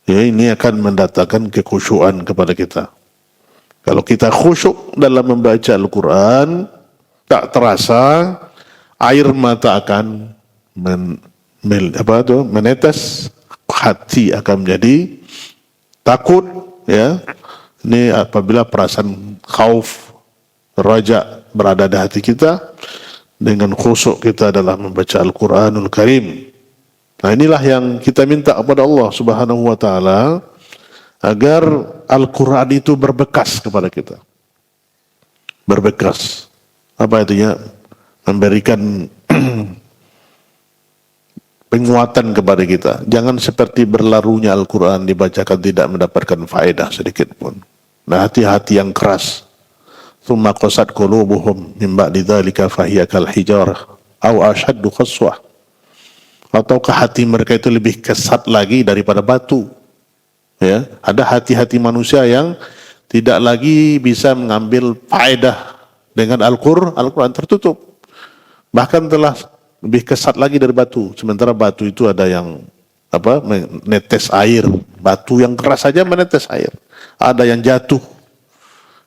Speaker 1: ya, ini akan mendatangkan kekhusyuan kepada kita. Kalau kita khusyuk dalam membaca Al-Quran, tak terasa air mata akan menetes, hati akan menjadi takut, ya. Ini apabila perasaan khauf, raja berada di hati kita, dengan khusyuk kita dalam membaca Al-Quranul Karim. Nah, inilah yang kita minta kepada Allah Subhanahu wa Ta'ala, agar Al-Quran itu berbekas kepada kita. Berbekas. Apa artinya? Memberikan penguatan kepada kita. Jangan seperti berlarunya Al-Quran dibacakan tidak mendapatkan faedah sedikit pun. Nah, hati-hati yang keras. Tsumma qasat qulubuhum min ba'di dzalika fahiya kal hijarah aw ashaddu qaswah. Ataukah hati mereka itu lebih kesat lagi daripada batu? Ya, ada hati-hati manusia yang tidak lagi bisa mengambil faedah dengan Al-Quran tertutup. Bahkan telah lebih kesat lagi dari batu. Sementara batu itu ada yang menetes air. Batu yang keras saja menetes air. Ada yang jatuh.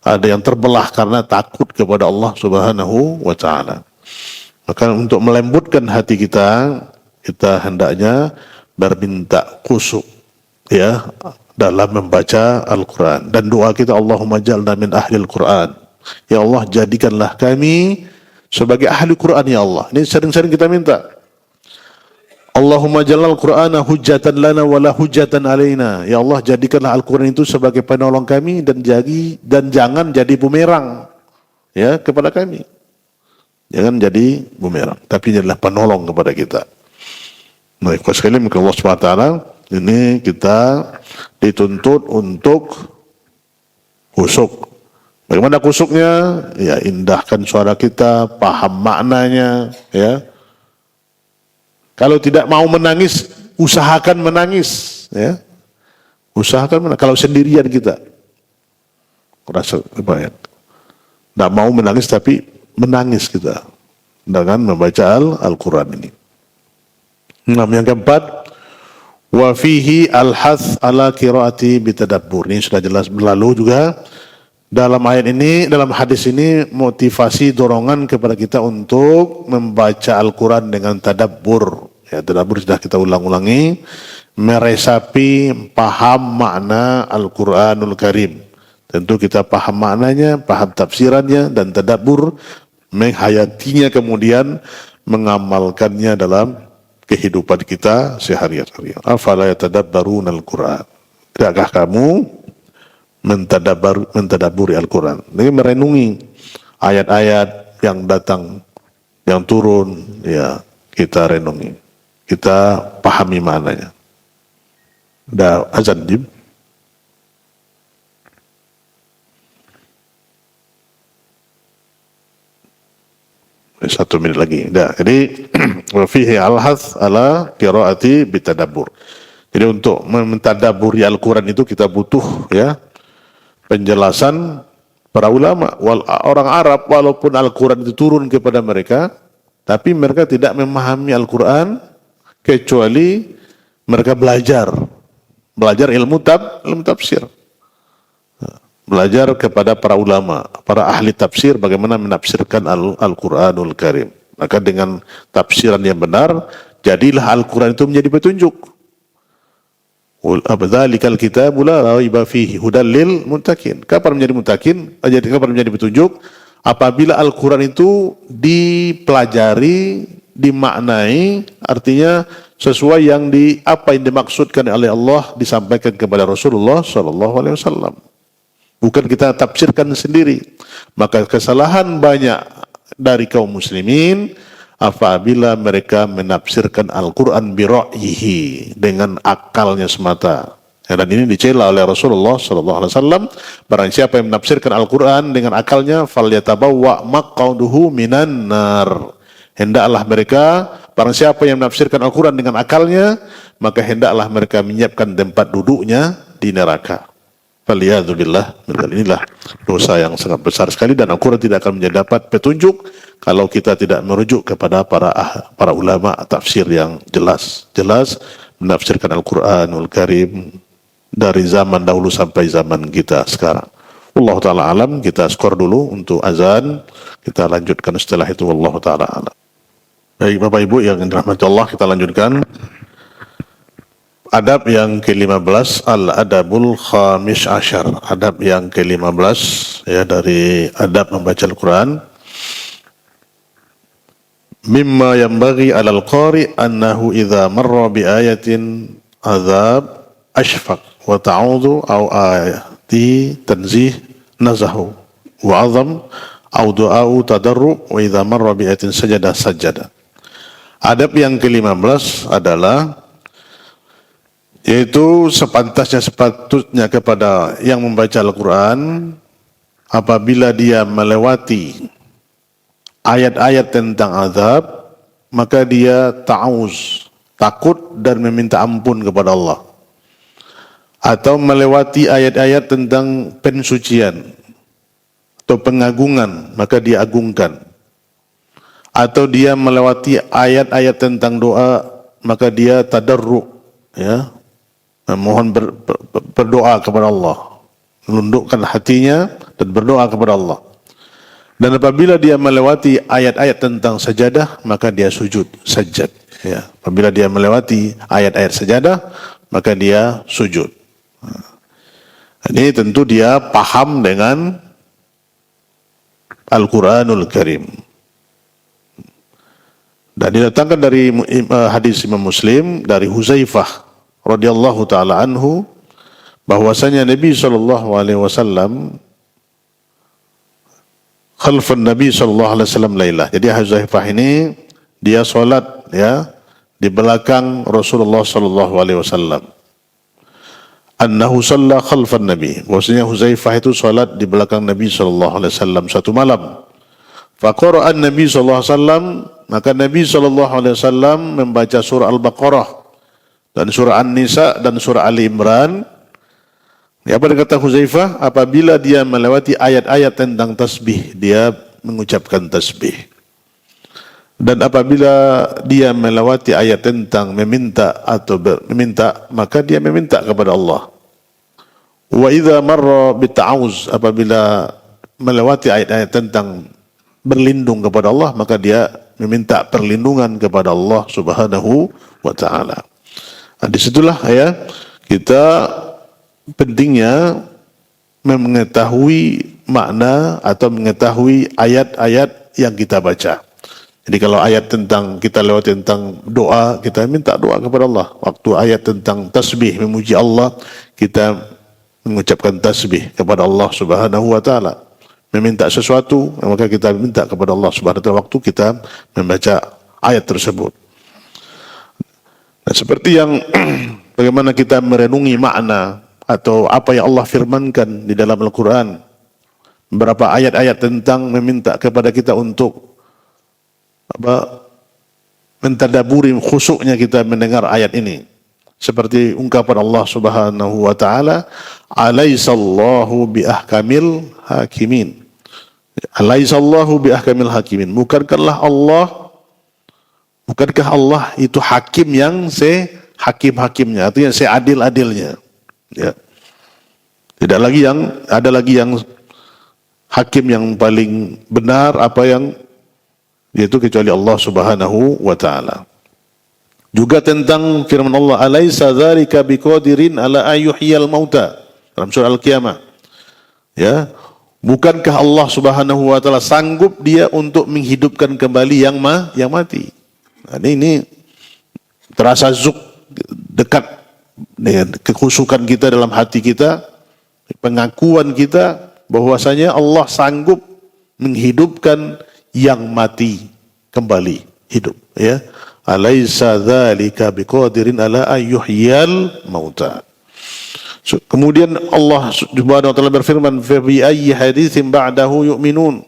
Speaker 1: Ada yang terbelah karena takut kepada Allah Subhanahu wa Ta'ala. Maka untuk melembutkan hati kita, kita hendaknya berminta khusyuk, ya, dalam membaca Al-Quran. Dan doa kita, Allahumma jalna min ahlil Quran. Ya Allah, jadikanlah kami sebagai ahli Quran, ya Allah. Ini sering-sering kita minta. Allahumma jalal Qur'ana hujjatan lana wala hujjatan alaina. Ya Allah, jadikanlah Al-Quran itu sebagai penolong kami dan jangan jadi bumerang, ya, kepada kami. Jangan jadi bumerang, tapi jadilah penolong kepada kita. Nah, ikhwas sekalian, Allah Subhanahu wa Ta'ala, ini kita dituntut untuk khusyuk. Bagaimana khusyuknya? Ya, indahkan suara kita, paham maknanya, ya. Kalau tidak mau menangis, usahakan menangis, ya. Usahakan menangis. Kalau sendirian kita, rasa apa ya? Tidak mau menangis tapi menangis kita dengan membaca Al-Quran ini. Nah, yang keempat, wa fihi al-hath ala qiraati bitadabbur. Ini sudah jelas berlalu juga. Dalam ayat ini, dalam hadis ini, motivasi dorongan kepada kita untuk membaca Al-Quran dengan tadabbur. Ya, tadabbur sudah kita ulang-ulangi, meresapi, paham makna Al-Quranul Karim. Tentu kita paham maknanya, paham tafsirannya, dan tadabbur, menghayatinya kemudian mengamalkannya dalam kehidupan kita sehari-hari. Afala yatadabbaruna Al-Quran. Tidakkah kamu mentadaburi Al-Quran? Jadi merenungi ayat-ayat yang datang, yang turun, ya, kita renungi, kita pahami maknanya. Dah azan, Jim. Satu menit lagi. Dah. Jadi fihi al-hath ala qiraati bitadabbur. Jadi untuk mentadaburi Al-Quran itu kita butuh, ya, penjelasan para ulama. Orang Arab walaupun Al-Quran itu turun kepada mereka, tapi mereka tidak memahami Al-Quran kecuali mereka belajar ilmu tafsir. Belajar kepada para ulama, para ahli tafsir bagaimana menafsirkan Al-Quranul Karim. Maka dengan tafsiran yang benar, jadilah Al-Quran itu menjadi petunjuk. Dzalikal kitabu la raiba fihi hudal lil muttaqin. Kapan menjadi muttaqin? Kapan menjadi petunjuk? Apabila Al-Quran itu dipelajari, dimaknai, artinya sesuai apa yang dimaksudkan oleh Allah disampaikan kepada Rasulullah SAW. Bukan kita tafsirkan sendiri. Maka kesalahan banyak dari kaum muslimin apabila mereka menafsirkan Al-Quran bira'yihi, dengan akalnya semata. Dan ini dicela oleh Rasulullah SAW. Barang siapa yang menafsirkan Al-Quran dengan akalnya, falyatabawwa maq'adahu minan nar. Hendaklah mereka, barang siapa yang menafsirkan Al-Quran dengan akalnya, maka hendaklah mereka menyiapkan tempat duduknya di neraka. Faliyadzubillah, inilah dosa yang sangat besar sekali, dan Al-Quran tidak akan mendapat petunjuk kalau kita tidak merujuk kepada para ulama tafsir yang jelas menafsirkan Al-Quranul Karim dari zaman dahulu sampai zaman kita sekarang. Allah Ta'ala alam, kita skor dulu untuk azan, kita lanjutkan setelah itu. Allah Ta'ala alam. Baik Bapak Ibu yang dirahmati Allah, kita lanjutkan. Adab yang ke-15, Al-Adabul Khamis Asyar. Adab yang ke-15 ya dari adab membaca Al-Quran. Mimma yanbaghi 'alal qari annahu idza marra bi ayatin azab ashfaq wa ta'udhu aw ayati tanzih nazahu wa 'azam aw du'a'u tadarru wa idza marra bi ayatin sajada. Adab yang ke-15 adalah yaitu sepatutnya kepada yang membaca Al-Quran apabila dia melewati ayat-ayat tentang azab, maka dia ta'awuz, takut dan meminta ampun kepada Allah. Atau melewati ayat-ayat tentang pensucian atau pengagungan, maka dia agungkan. Atau dia melewati ayat-ayat tentang doa, maka dia tadarru, ya, mohon berdoa kepada Allah, menundukkan hatinya dan berdoa kepada Allah. Dan apabila dia melewati ayat-ayat tentang sajadah, maka dia sujud, sajad. Ya, apabila dia melewati ayat-ayat sajadah, maka dia sujud. Ini tentu dia paham dengan Al-Quranul Karim. Dan didatangkan dari hadis Imam Muslim dari Huzaifah radhiyallahu taala anhu bahwasanya Nabi SAW khalfan Nabi SAW lailah. Jadi Huzaifah ini dia solat ya di belakang Rasulullah SAW. Annahu shalla khalfan Nabi. Bahwasanya Huzaifah itu solat di belakang Nabi SAW satu malam. Faqara'an Nabi SAW, maka Nabi SAW membaca surah Al-Baqarah dan surah An-Nisa dan surah Ali Imran. Apa yang kata Huzaifah? Apabila dia melewati ayat-ayat tentang tasbih, dia mengucapkan tasbih. Dan apabila dia melewati ayat tentang meminta atau meminta, maka dia meminta kepada Allah. Wa idza marra bita'awuz, apabila melewati ayat-ayat tentang berlindung kepada Allah, maka dia meminta perlindungan kepada Allah Subhanahu wa taala. Nah, disitulah ya kita pentingnya mengetahui makna atau mengetahui ayat-ayat yang kita baca. Jadi kalau ayat tentang kita lewat tentang doa, kita minta doa kepada Allah. Waktu ayat tentang tasbih, memuji Allah, kita mengucapkan tasbih kepada Allah Subhanahu wa taala. Meminta sesuatu, maka kita minta kepada Allah Subhanahu wa taala waktu kita membaca ayat tersebut. Nah, seperti yang bagaimana kita merenungi makna atau apa yang Allah firmankan di dalam Al-Quran, beberapa ayat-ayat tentang meminta kepada kita untuk mentadaburi, khusyuknya kita mendengar ayat ini. Seperti ungkapan Allah Subhanahu wa taala, "Alaisallahu biahkamil hakimin." Alaisallahu biahkamil hakimin. Bukankah Allah itu hakim yang hakim-hakimnya, artinya seadil-adilnya. Ya. Tidak lagi ada lagi yang hakim yang paling benar apa yang yaitu kecuali Allah Subhanahu wa taala. Juga tentang firman Allah, "Alaisa dzalika biqadirin ala ayyuhyal mauta." Dalam surah Al-Qiyamah. Ya. Bukankah Allah Subhanahu wa taala sanggup dia untuk menghidupkan kembali yang mati? Nah, ini terasa dekat dengan kekhusyukan kita dalam hati kita, pengakuan kita bahwasanya Allah sanggup menghidupkan yang mati kembali hidup, ya. Alaisa dzalika biqadirin ala ayyuhyal mauta. Kemudian Allah Subhanahu wa taala berfirman, "Fa bi ayyi haditsin ba'dahu yu'minun."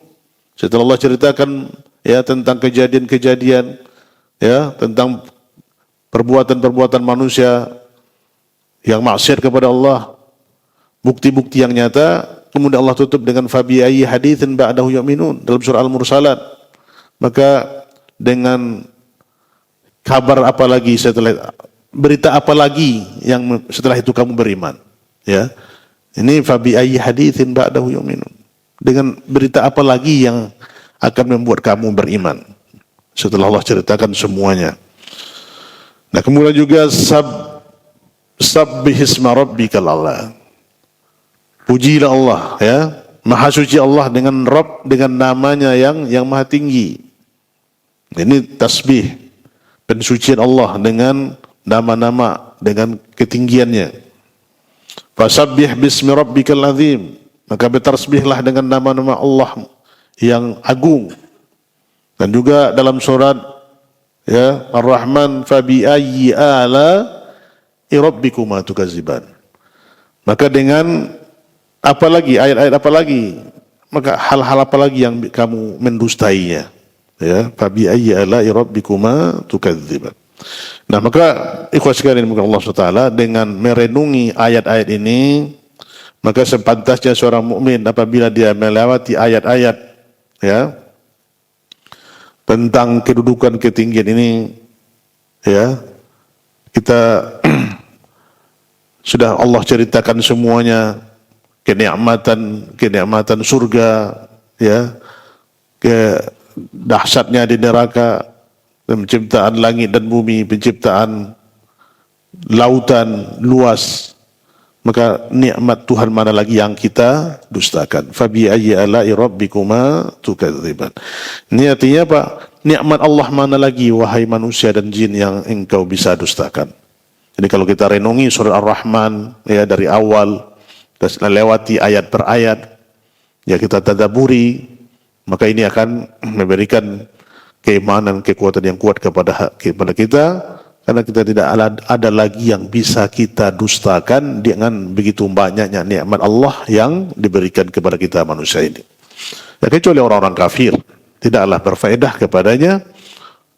Speaker 1: Setelah Allah ceritakan ya tentang kejadian-kejadian ya tentang perbuatan-perbuatan manusia yang maksiat kepada Allah, bukti-bukti yang nyata, kemudian Allah tutup dengan fa bi ayyi haditsin ba'dahu yu'minun dalam surah Al-Mursalat. Maka dengan kabar apa lagi setelah berita apa lagi yang setelah itu kamu beriman? Ya, ini fabi ayyi haditsin ba'dahu yu'minun. Dengan berita apa lagi yang akan membuat kamu beriman? Setelah Allah ceritakan semuanya. Nah, kemudian juga sabbihisma rabbikal a'la. Pujilah Allah, ya. Maha suci Allah dengan Rabb, dengan namanya yang maha tinggi. Ini tasbih, pensucian Allah dengan nama-nama, dengan ketinggiannya. Fasabbih bismi rabbikal azim. Maka bertasbihlah dengan nama-nama Allah yang agung. Dan juga dalam surat ya Ar-Rahman, fabi ayyi ala rabbikuma tukadziban. Maka dengan apa lagi, ayat-ayat apa lagi, maka hal-hal apa lagi yang kamu mendustainya, ya, fabi ayyi ala rabbikuma tukadziban. Nah, maka ikhwas sekalian maka Allah SWT dengan merenungi ayat-ayat ini, maka sepantasnya seorang mukmin apabila dia melewati ayat-ayat ya tentang kedudukan ketinggian ini, ya, kita sudah Allah ceritakan semuanya, kenikmatan surga, ya, ke dahsyatnya di neraka, penciptaan langit dan bumi, penciptaan lautan luas. Maka nikmat Tuhan mana lagi yang kita dustakan? Fabi ayyi ala'i rabbikuma tukadziban. Ini artinya apa? Nikmat Allah mana lagi wahai manusia dan jin yang engkau bisa dustakan? Jadi kalau kita renungi surah Ar-Rahman ya dari awal kita lewati ayat per ayat, ya kita tadabburi, maka ini akan memberikan keimanan, kekuatan yang kuat kepada kita, karena kita tidak ada lagi yang bisa kita dustakan dengan begitu banyaknya nikmat Allah yang diberikan kepada kita manusia ini. Ya, kecuali orang-orang kafir, tidaklah berfaedah kepadanya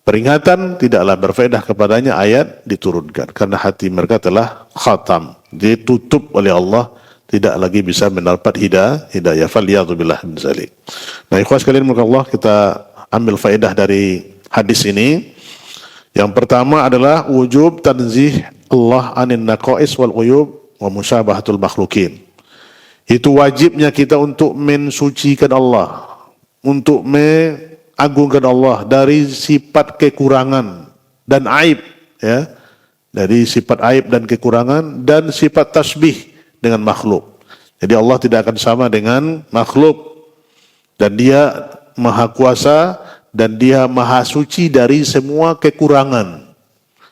Speaker 1: peringatan, tidaklah berfaedah kepadanya ayat diturunkan, karena hati mereka telah khatam, ditutup oleh Allah, tidak lagi bisa mendapat hidayah. Faliyadzubillah min zalik. Nah, ikhwas sekalian maka Allah, kita ambil faedah dari hadis ini. Yang pertama adalah wujub tanzih Allah anin naqais wal uyub wa musyabahatul makhlukin. Itu wajibnya kita untuk mensucikan Allah, untuk mengagungkan Allah dari sifat kekurangan dan aib, ya. Dari sifat aib dan kekurangan dan sifat tasbih dengan makhluk. Jadi Allah tidak akan sama dengan makhluk, dan Dia Maha Kuasa dan Dia Maha Suci dari semua kekurangan.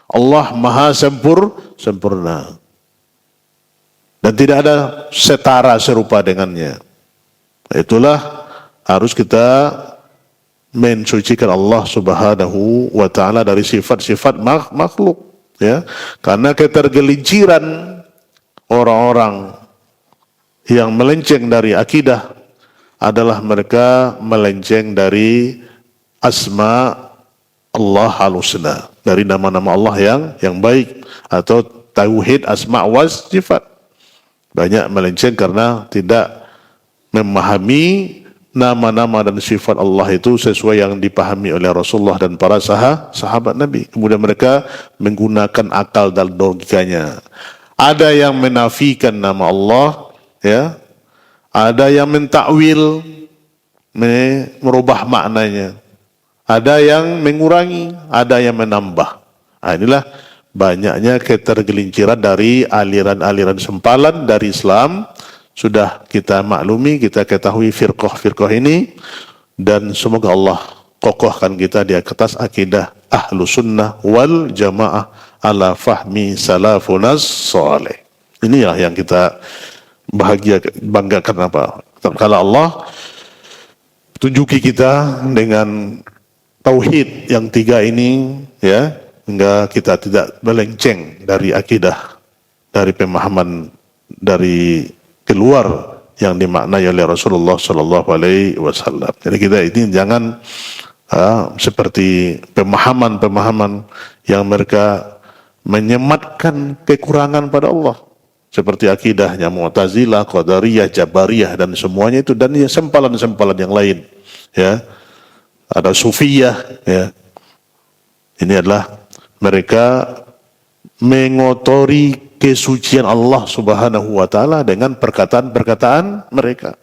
Speaker 1: Allah Maha sempurna. Dan tidak ada setara serupa dengannya. Itulah harus kita mensucikan Allah Subhanahu wa taala dari sifat-sifat makhluk, ya. Karena ketergelinciran orang-orang yang melenceng dari akidah adalah mereka melenceng dari asma Allah al-husna, dari nama-nama Allah yang baik, atau tauhid asma wa sifat. Banyak melenceng karena tidak memahami nama-nama dan sifat Allah itu sesuai yang dipahami oleh Rasulullah dan para sahabat Nabi. Kemudian mereka menggunakan akal dan logikanya. Ada yang menafikan nama Allah, ya. Ada yang mentakwil, merubah maknanya. Ada yang mengurangi, ada yang menambah. Nah, inilah banyaknya ketergelinciran dari aliran-aliran sempalan dari Islam, sudah kita maklumi, kita ketahui firqah-firqah ini, dan semoga Allah kokohkan kita di atas akidah ahlu sunnah wal jamaah ala fahmi salafunas saleh. Inilah yang kita banggakan apa? Kalau Allah tunjuki kita dengan tauhid yang tiga ini, ya, hingga kita tidak melenceng dari akidah, dari pemahaman, dari keluar yang dimaknai oleh Rasulullah Sallallahu Alaihi Wasallam. Jadi kita ini jangan seperti pemahaman-pemahaman yang mereka menyematkan kekurangan pada Allah, seperti akidahnya Mu'tazilah, Qadariyah, Jabariyah dan semuanya itu, dan ya sempalan-sempalan yang lain, ya. Ada Sufiyah, ya. Ini adalah mereka mengotori kesucian Allah Subhanahu wa taala dengan perkataan-perkataan mereka.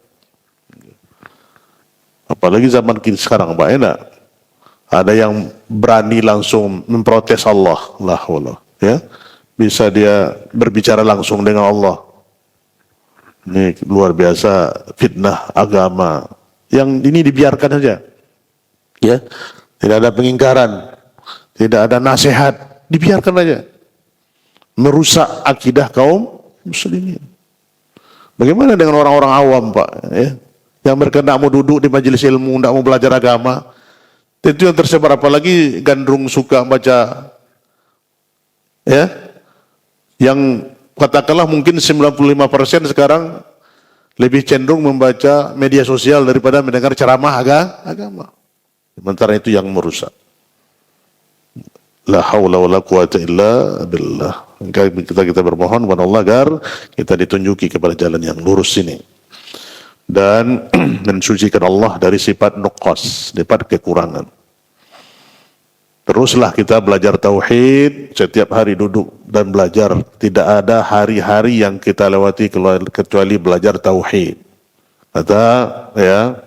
Speaker 1: Apalagi zaman kita sekarang, Pak, enak. Ada yang berani langsung memprotes Allah, ya. Bisa dia berbicara langsung dengan Allah. Ini luar biasa fitnah agama. Yang ini dibiarkan saja. Ya. Tidak ada pengingkaran, tidak ada nasihat, dibiarkan saja. Merusak akidah kaum muslimin. Bagaimana dengan orang-orang awam, Pak, ya? Yang mereka tidak mau duduk di majelis ilmu, tidak mau belajar agama. Itu yang tersebar, apalagi gandrung suka baca, ya, yang katakanlah mungkin 95% sekarang lebih cenderung membaca media sosial daripada mendengar ceramah agama. Sementara itu yang merusak. La haula wa la quwata illa billah. Kita bermohon kepada Allah agar kita ditunjuki kepada jalan yang lurus ini, dan mensucikan Allah dari sifat nuqas, sifat kekurangan. Teruslah kita belajar tauhid, setiap hari duduk dan belajar. Tidak ada hari-hari yang kita lewati kecuali belajar tauhid. Kata, ya,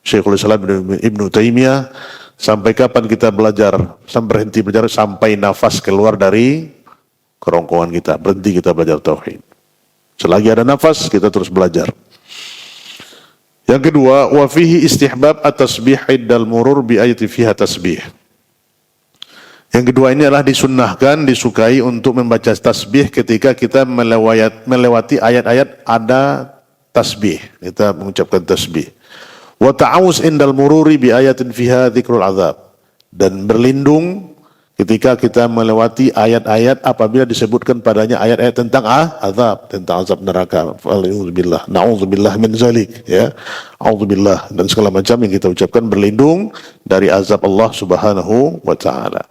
Speaker 1: Syekhul Islam Ibnu Taimiyah, sampai kapan kita belajar? Sampai berhenti belajar sampai nafas keluar dari kerongkongan kita, berhenti kita belajar tauhid. Selagi ada nafas, kita terus belajar. Yang kedua, wa fihi istihbab at-tasbih iddal murur bi ayati fiha tasbih. Yang kedua ini adalah disunnahkan, disukai untuk membaca tasbih ketika kita melewati ayat-ayat ada tasbih. Kita mengucapkan tasbih. Wa ta'awuz indal mururi bi ayatin fiha dzikrul azab. Dan berlindung ketika kita melewati ayat-ayat apabila disebutkan padanya ayat-ayat tentang azab, tentang azab neraka. Alhamdulillah, na'udzubillah min zalik, ya. A'udzubillah dan segala macam yang kita ucapkan berlindung dari azab Allah Subhanahu wa taala.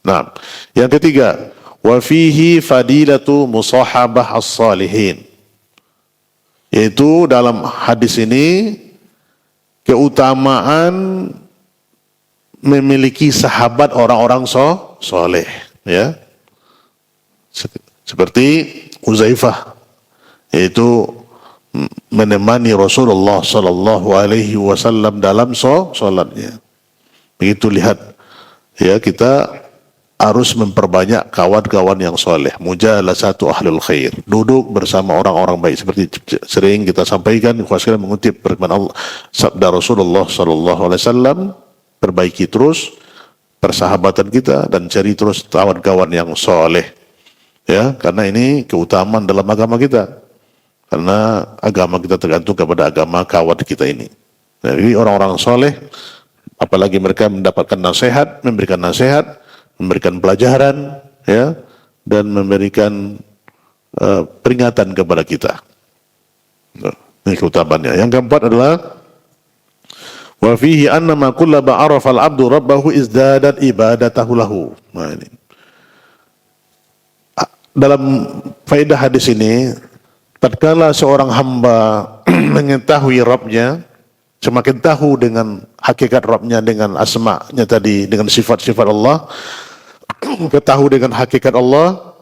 Speaker 1: Nah, yang ketiga, wa fihi fadilatu musahabah as-salihin. Yaitu dalam hadis ini keutamaan memiliki sahabat orang-orang soleh, ya, seperti Uzaifah, yaitu menemani Rasulullah Sallallahu Alaihi Wasallam dalam sholatnya. Begitu lihat, ya, kita harus memperbanyak kawan-kawan yang soleh, mujalasatu ahlul khair, duduk bersama orang-orang baik. Seperti sering kita sampaikan, saya mengutip firman Allah, sabda Rasulullah Sallallahu Alaihi Wasallam, perbaiki terus persahabatan kita dan cari terus kawan-kawan yang soleh, ya, karena ini keutamaan dalam agama kita, karena agama kita tergantung kepada agama kawan kita ini. Jadi orang-orang soleh, apalagi mereka mendapatkan nasihat, memberikan pelajaran, ya, dan memberikan peringatan kepada kita. Ini keutamaannya. Yang keempat adalah wa fihi anna ma kullama arafa al-'abdu rabbahu izdadat ibadatahu lahu. Nah, ini. Dalam faedah hadis ini, tatkala seorang hamba mengetahui Rabbnya, semakin tahu dengan hakikat Rabbnya, dengan asma-nya tadi, dengan sifat-sifat Allah, ketahui dengan hakikat Allah,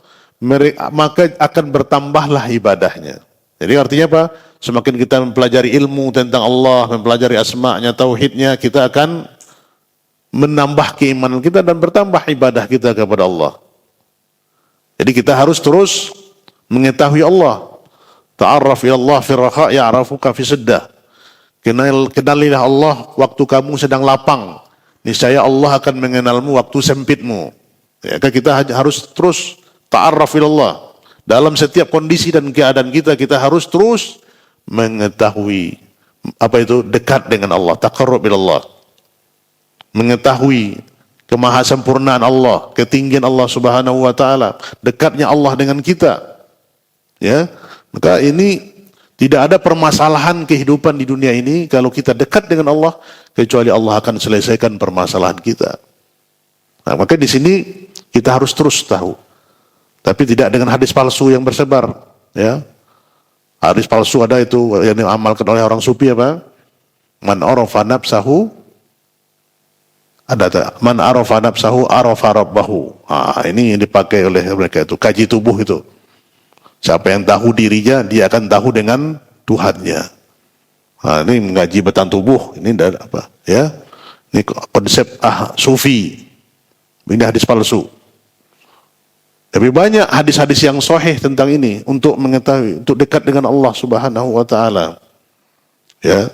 Speaker 1: maka akan bertambahlah ibadahnya. Jadi artinya apa? Semakin kita mempelajari ilmu tentang Allah, mempelajari asma-nya, tauhidnya, kita akan menambah keimanan kita dan bertambah ibadah kita kepada Allah. Jadi kita harus terus mengetahui Allah, Ta'arraf ila Allah fi raha ya'rafuka fi siddah. Kenalilah Allah waktu kamu sedang lapang. Niscaya Allah akan mengenalmu waktu sempitmu. Ya, kita harus terus ta'arraf ila Allah. Dalam setiap kondisi dan keadaan kita harus terus mengetahui apa itu dekat dengan Allah, taqarrub ila Allah. Mengetahui kemahasempurnaan Allah, ketinggian Allah Subhanahu wa taala, dekatnya Allah dengan kita. Ya. Maka ini tidak ada permasalahan kehidupan di dunia ini kalau kita dekat dengan Allah kecuali Allah akan selesaikan permasalahan kita. Nah, maka di sini kita harus terus tahu. Tapi tidak dengan hadis palsu yang bersebar, ya. Hadis palsu ada itu yang diamalkan oleh orang sufi apa? Man arafa nafsahu man arafa nafsahu arafa rabbahu. Ini yang dipakai oleh mereka itu, kaji tubuh itu. Siapa yang tahu dirinya, dia akan tahu dengan Tuhannya. Ini mengaji batang tubuh, ini apa? Ya, ini konsep sufi. Ini hadis palsu. Tapi banyak hadis-hadis yang sahih tentang ini untuk mengetahui, untuk dekat dengan Allah Subhanahu wa taala. Ya.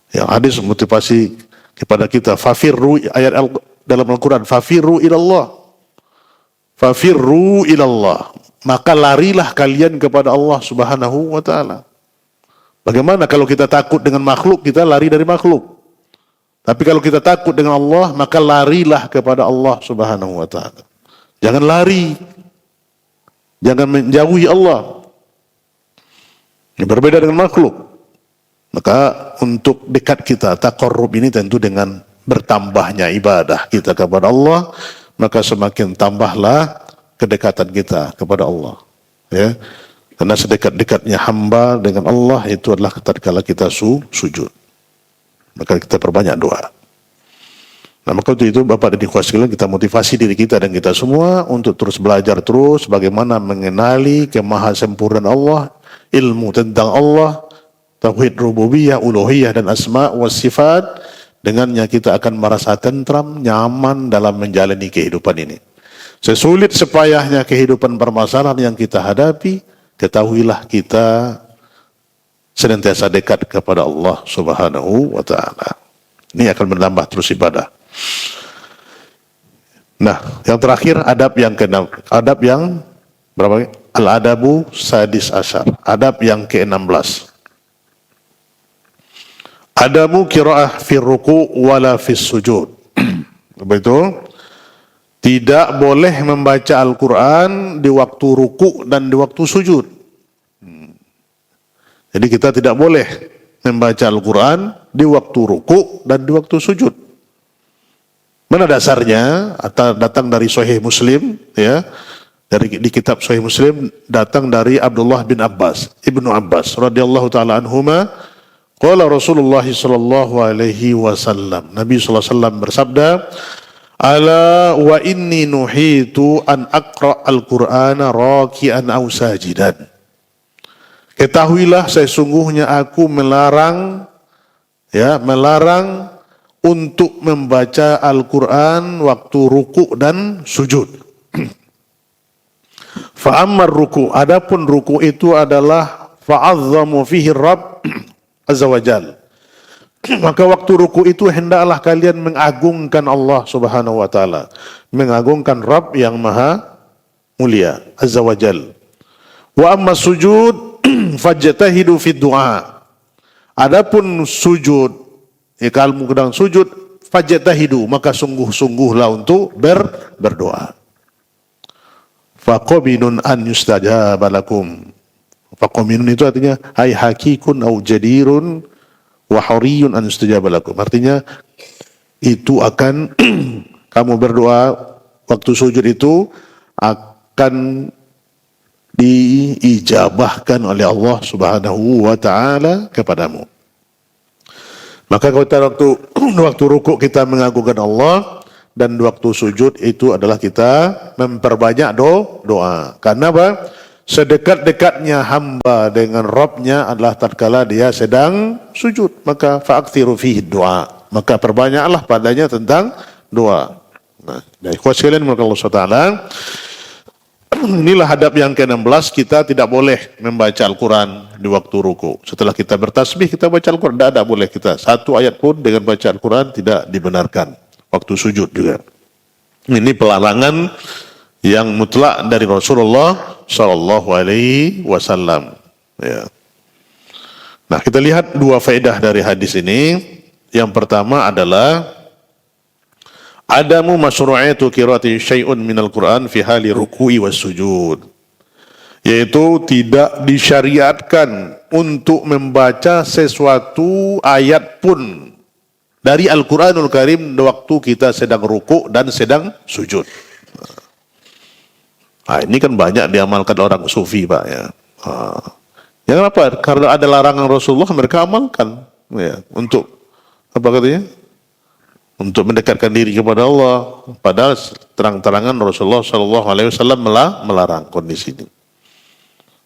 Speaker 1: Yang hadis motivasi kepada kita, fafirru ayat dalam Al-Qur'an, fafirru ilallah. Fafirru ilallah. Maka larilah kalian kepada Allah Subhanahu wa taala. Bagaimana kalau kita takut dengan makhluk, kita lari dari makhluk. Tapi kalau kita takut dengan Allah, maka larilah kepada Allah Subhanahu wa taala. Jangan lari. Jangan menjauhi Allah. Ini berbeda dengan makhluk. Maka untuk dekat kita, taqarrub ini tentu dengan bertambahnya ibadah kita kepada Allah, maka semakin tambahlah kedekatan kita kepada Allah. Ya. Karena sedekat-dekatnya hamba dengan Allah itu adalah tatkala kita sujud. Maka kita perbanyak doa. Nah, maka itu Bapak dan Ibu sekalian, kita motivasi diri kita dan kita semua untuk terus belajar terus bagaimana mengenali kemahasempurnaan Allah, ilmu tentang Allah, tauhid rububiyah, uluhiyah dan asma wa sifat. Dengannya kita akan merasa tentram, nyaman dalam menjalani kehidupan ini. Sesulit sepayahnya kehidupan permasalahan yang kita hadapi, ketahuilah kita senantiasa dekat kepada Allah Subhanahu wa taala. Ini akan menambah terus ibadah. Nah, yang terakhir adab yang ke-6. Adab yang berapa? Al-adabu sadis asyar. Adab yang ke-16. Adabu qiraah fi ruku' wala fi sujud. Begitu? Tidak boleh membaca Al-Quran di waktu ruku' dan di waktu sujud. Jadi kita tidak boleh membaca Al-Quran di waktu ruku' dan di waktu sujud. Mana dasarnya? Datang dari Sahih Muslim, ya. Di kitab Sahih Muslim datang dari Abdullah bin Abbas, Ibnu Abbas radhiyallahu taala anhuma, qala Rasulullah sallallahu alaihi wasallam. Nabi sallallahu alaihi wasallam bersabda, "Ala wa inni nuhitu an aqra al-Qur'ana raki'an aw sajidan." Ketahuilah sesungguhnya aku melarang untuk membaca Al-Quran waktu ruku' dan sujud. Fa'ammar ruku', adapun ruku' itu adalah fa'azzamu fihi Rabb azza wa jal. Maka waktu ruku' itu hendaklah kalian mengagungkan Allah Subhanahu wa taala, mengagungkan Rabb yang maha mulia azza wa jal. Wa amma sujud fajtahidu fid du'a. Adapun sujud, kalau sedang sujud, fajtahidu, maka sungguh-sungguhlah untuk berdoa. Faqaminun an yustajaba lakum. Faqaminun itu artinya hay hakikun au jadirun wa hariyun an yustajaba lakum. Artinya itu akan kamu berdoa waktu sujud itu akan diijabahkan oleh Allah Subhanahu wa taala kepadamu. Maka waktu rukuk kita mengagungkan Allah, dan waktu sujud itu adalah kita memperbanyak doa. Karena apa? Sedekat-dekatnya hamba dengan Rabbnya adalah tatkala dia sedang sujud. Maka fa'akthiru fihi doa. Maka perbanyaklah padanya tentang doa. Nah, dari kuat sekalian, maka Allah SWT inilah adab yang ke-16, kita tidak boleh membaca Al-Quran di waktu ruku. Setelah kita bertasbih, kita baca Al-Quran. Tidak boleh kita. Satu ayat pun dengan baca Al-Quran tidak dibenarkan. Waktu sujud juga. Ini pelarangan yang mutlak dari Rasulullah Sallallahu Alaihi Wasallam. Ya. Nah, kita lihat dua faedah dari hadis ini. Yang pertama adalah adamu masyru'iyatu qiraati syai'un minal Qur'an fi hali ruku'i was sujud. Yaitu tidak disyariatkan untuk membaca sesuatu ayat pun dari Al-Qur'anul Karim waktu kita sedang ruku' dan sedang sujud. Nah, ini kan banyak diamalkan orang sufi, Pak, ya. Yang apa? Karena ada larangan Rasulullah, mereka amalkan, ya, untuk apa katanya? Untuk mendekatkan diri kepada Allah, padahal terang-terangan Rasulullah SAW melarang kondisi ini.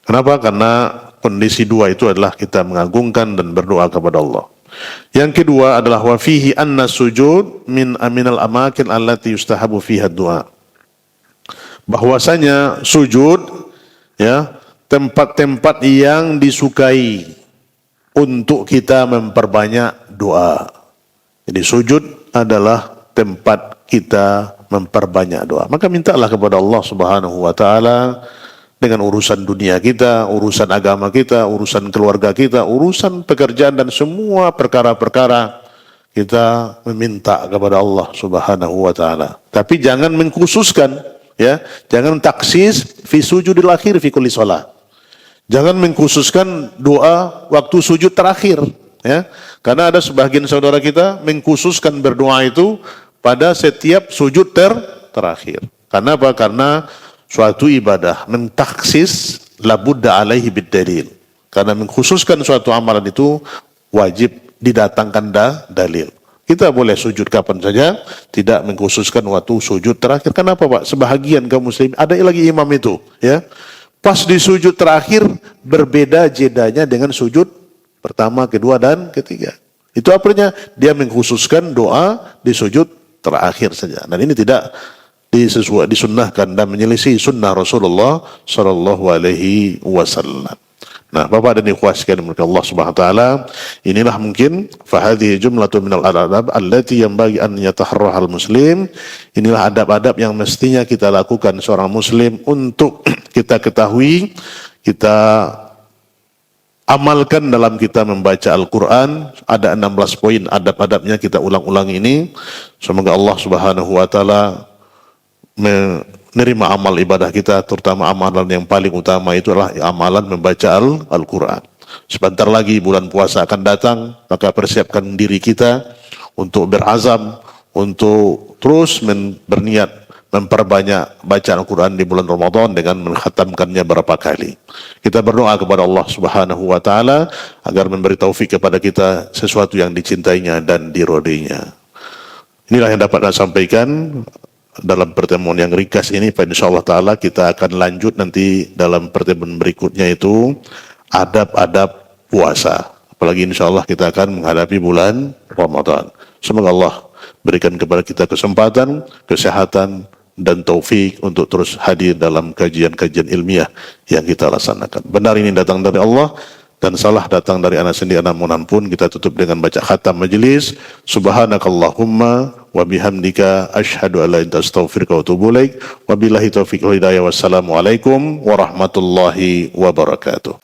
Speaker 1: Kenapa? Karena kondisi dua itu adalah kita mengagungkan dan berdoa kepada Allah. Yang kedua adalah wa fihi anna sujud min aminal amakin allati yustahabu fiha du'a. Bahwasanya sujud, ya, tempat-tempat yang disukai untuk kita memperbanyak doa. Jadi sujud adalah tempat kita memperbanyak doa. Maka mintalah kepada Allah Subhanahu wa taala dengan urusan dunia kita, urusan agama kita, urusan keluarga kita, urusan pekerjaan dan semua perkara-perkara kita meminta kepada Allah Subhanahu wa taala. Tapi jangan mengkhususkan, ya, jangan taksis fi sujudil akhir fi kulli shalah. Jangan mengkhususkan doa waktu sujud terakhir. Ya, karena ada sebagian saudara kita mengkhususkan berdoa itu pada setiap sujud terakhir. Karena apa? Karena suatu ibadah mentaksis labudda alaihi bid-dalil. Karena mengkhususkan suatu amalan itu wajib didatangkan dalil. Kita boleh sujud kapan saja, tidak mengkhususkan waktu sujud terakhir. Kenapa, Pak? Sebahagian kaum muslim, ada lagi imam itu, ya. Pas di sujud terakhir berbeda jedanya dengan sujud pertama, kedua, dan ketiga. Itu artinya dia mengkhususkan doa di sujud terakhir saja. Dan ini tidak disunnahkan dan menyelisih sunnah Rasulullah Sallallahu Alaihi Wasallam. Nah, Bapak dan ikhwah sekalian dimuliakan Allah Subhanahu Wa Taala, inilah mungkin fahadhihi jumlatun minal adab allati yanbaghi an yataharraha al-muslim. Inilah adab-adab yang mestinya kita lakukan seorang muslim untuk kita ketahui, kita amalkan dalam kita membaca Al-Quran. Ada 16 poin adab-adabnya, kita ulang-ulang ini. Semoga Allah Subhanahu wa taala menerima amal ibadah kita, terutama amalan yang paling utama itu adalah amalan membaca Al-Quran. Sebentar lagi bulan puasa akan datang, maka persiapkan diri kita untuk berazam, untuk terus berniat memperbanyak bacaan Al-Quran di bulan Ramadan dengan menghatamkannya berapa kali. Kita berdoa kepada Allah Subhanahu wa taala agar memberi taufik kepada kita sesuatu yang dicintainya dan diridhoinya. Inilah yang dapat saya sampaikan dalam pertemuan yang ringkas ini. Insyaallah taala kita akan lanjut nanti dalam pertemuan berikutnya, itu adab-adab puasa. Apalagi insyaallah kita akan menghadapi bulan Ramadan. Semoga Allah berikan kepada kita kesempatan, kesehatan, dan taufik untuk terus hadir dalam kajian-kajian ilmiah yang kita laksanakan. Benar ini datang dari Allah dan salah datang dari anak sendiri, anak monan pun. Kita tutup dengan baca khatam majelis. Subhanakallahumma wa bihamdika asyhadu an la ilaha illa anta astaghfiruka wa atubu ilaik. Wabillahi taufiq wal hidayah. Wassalamualaikum warahmatullahi wabarakatuh.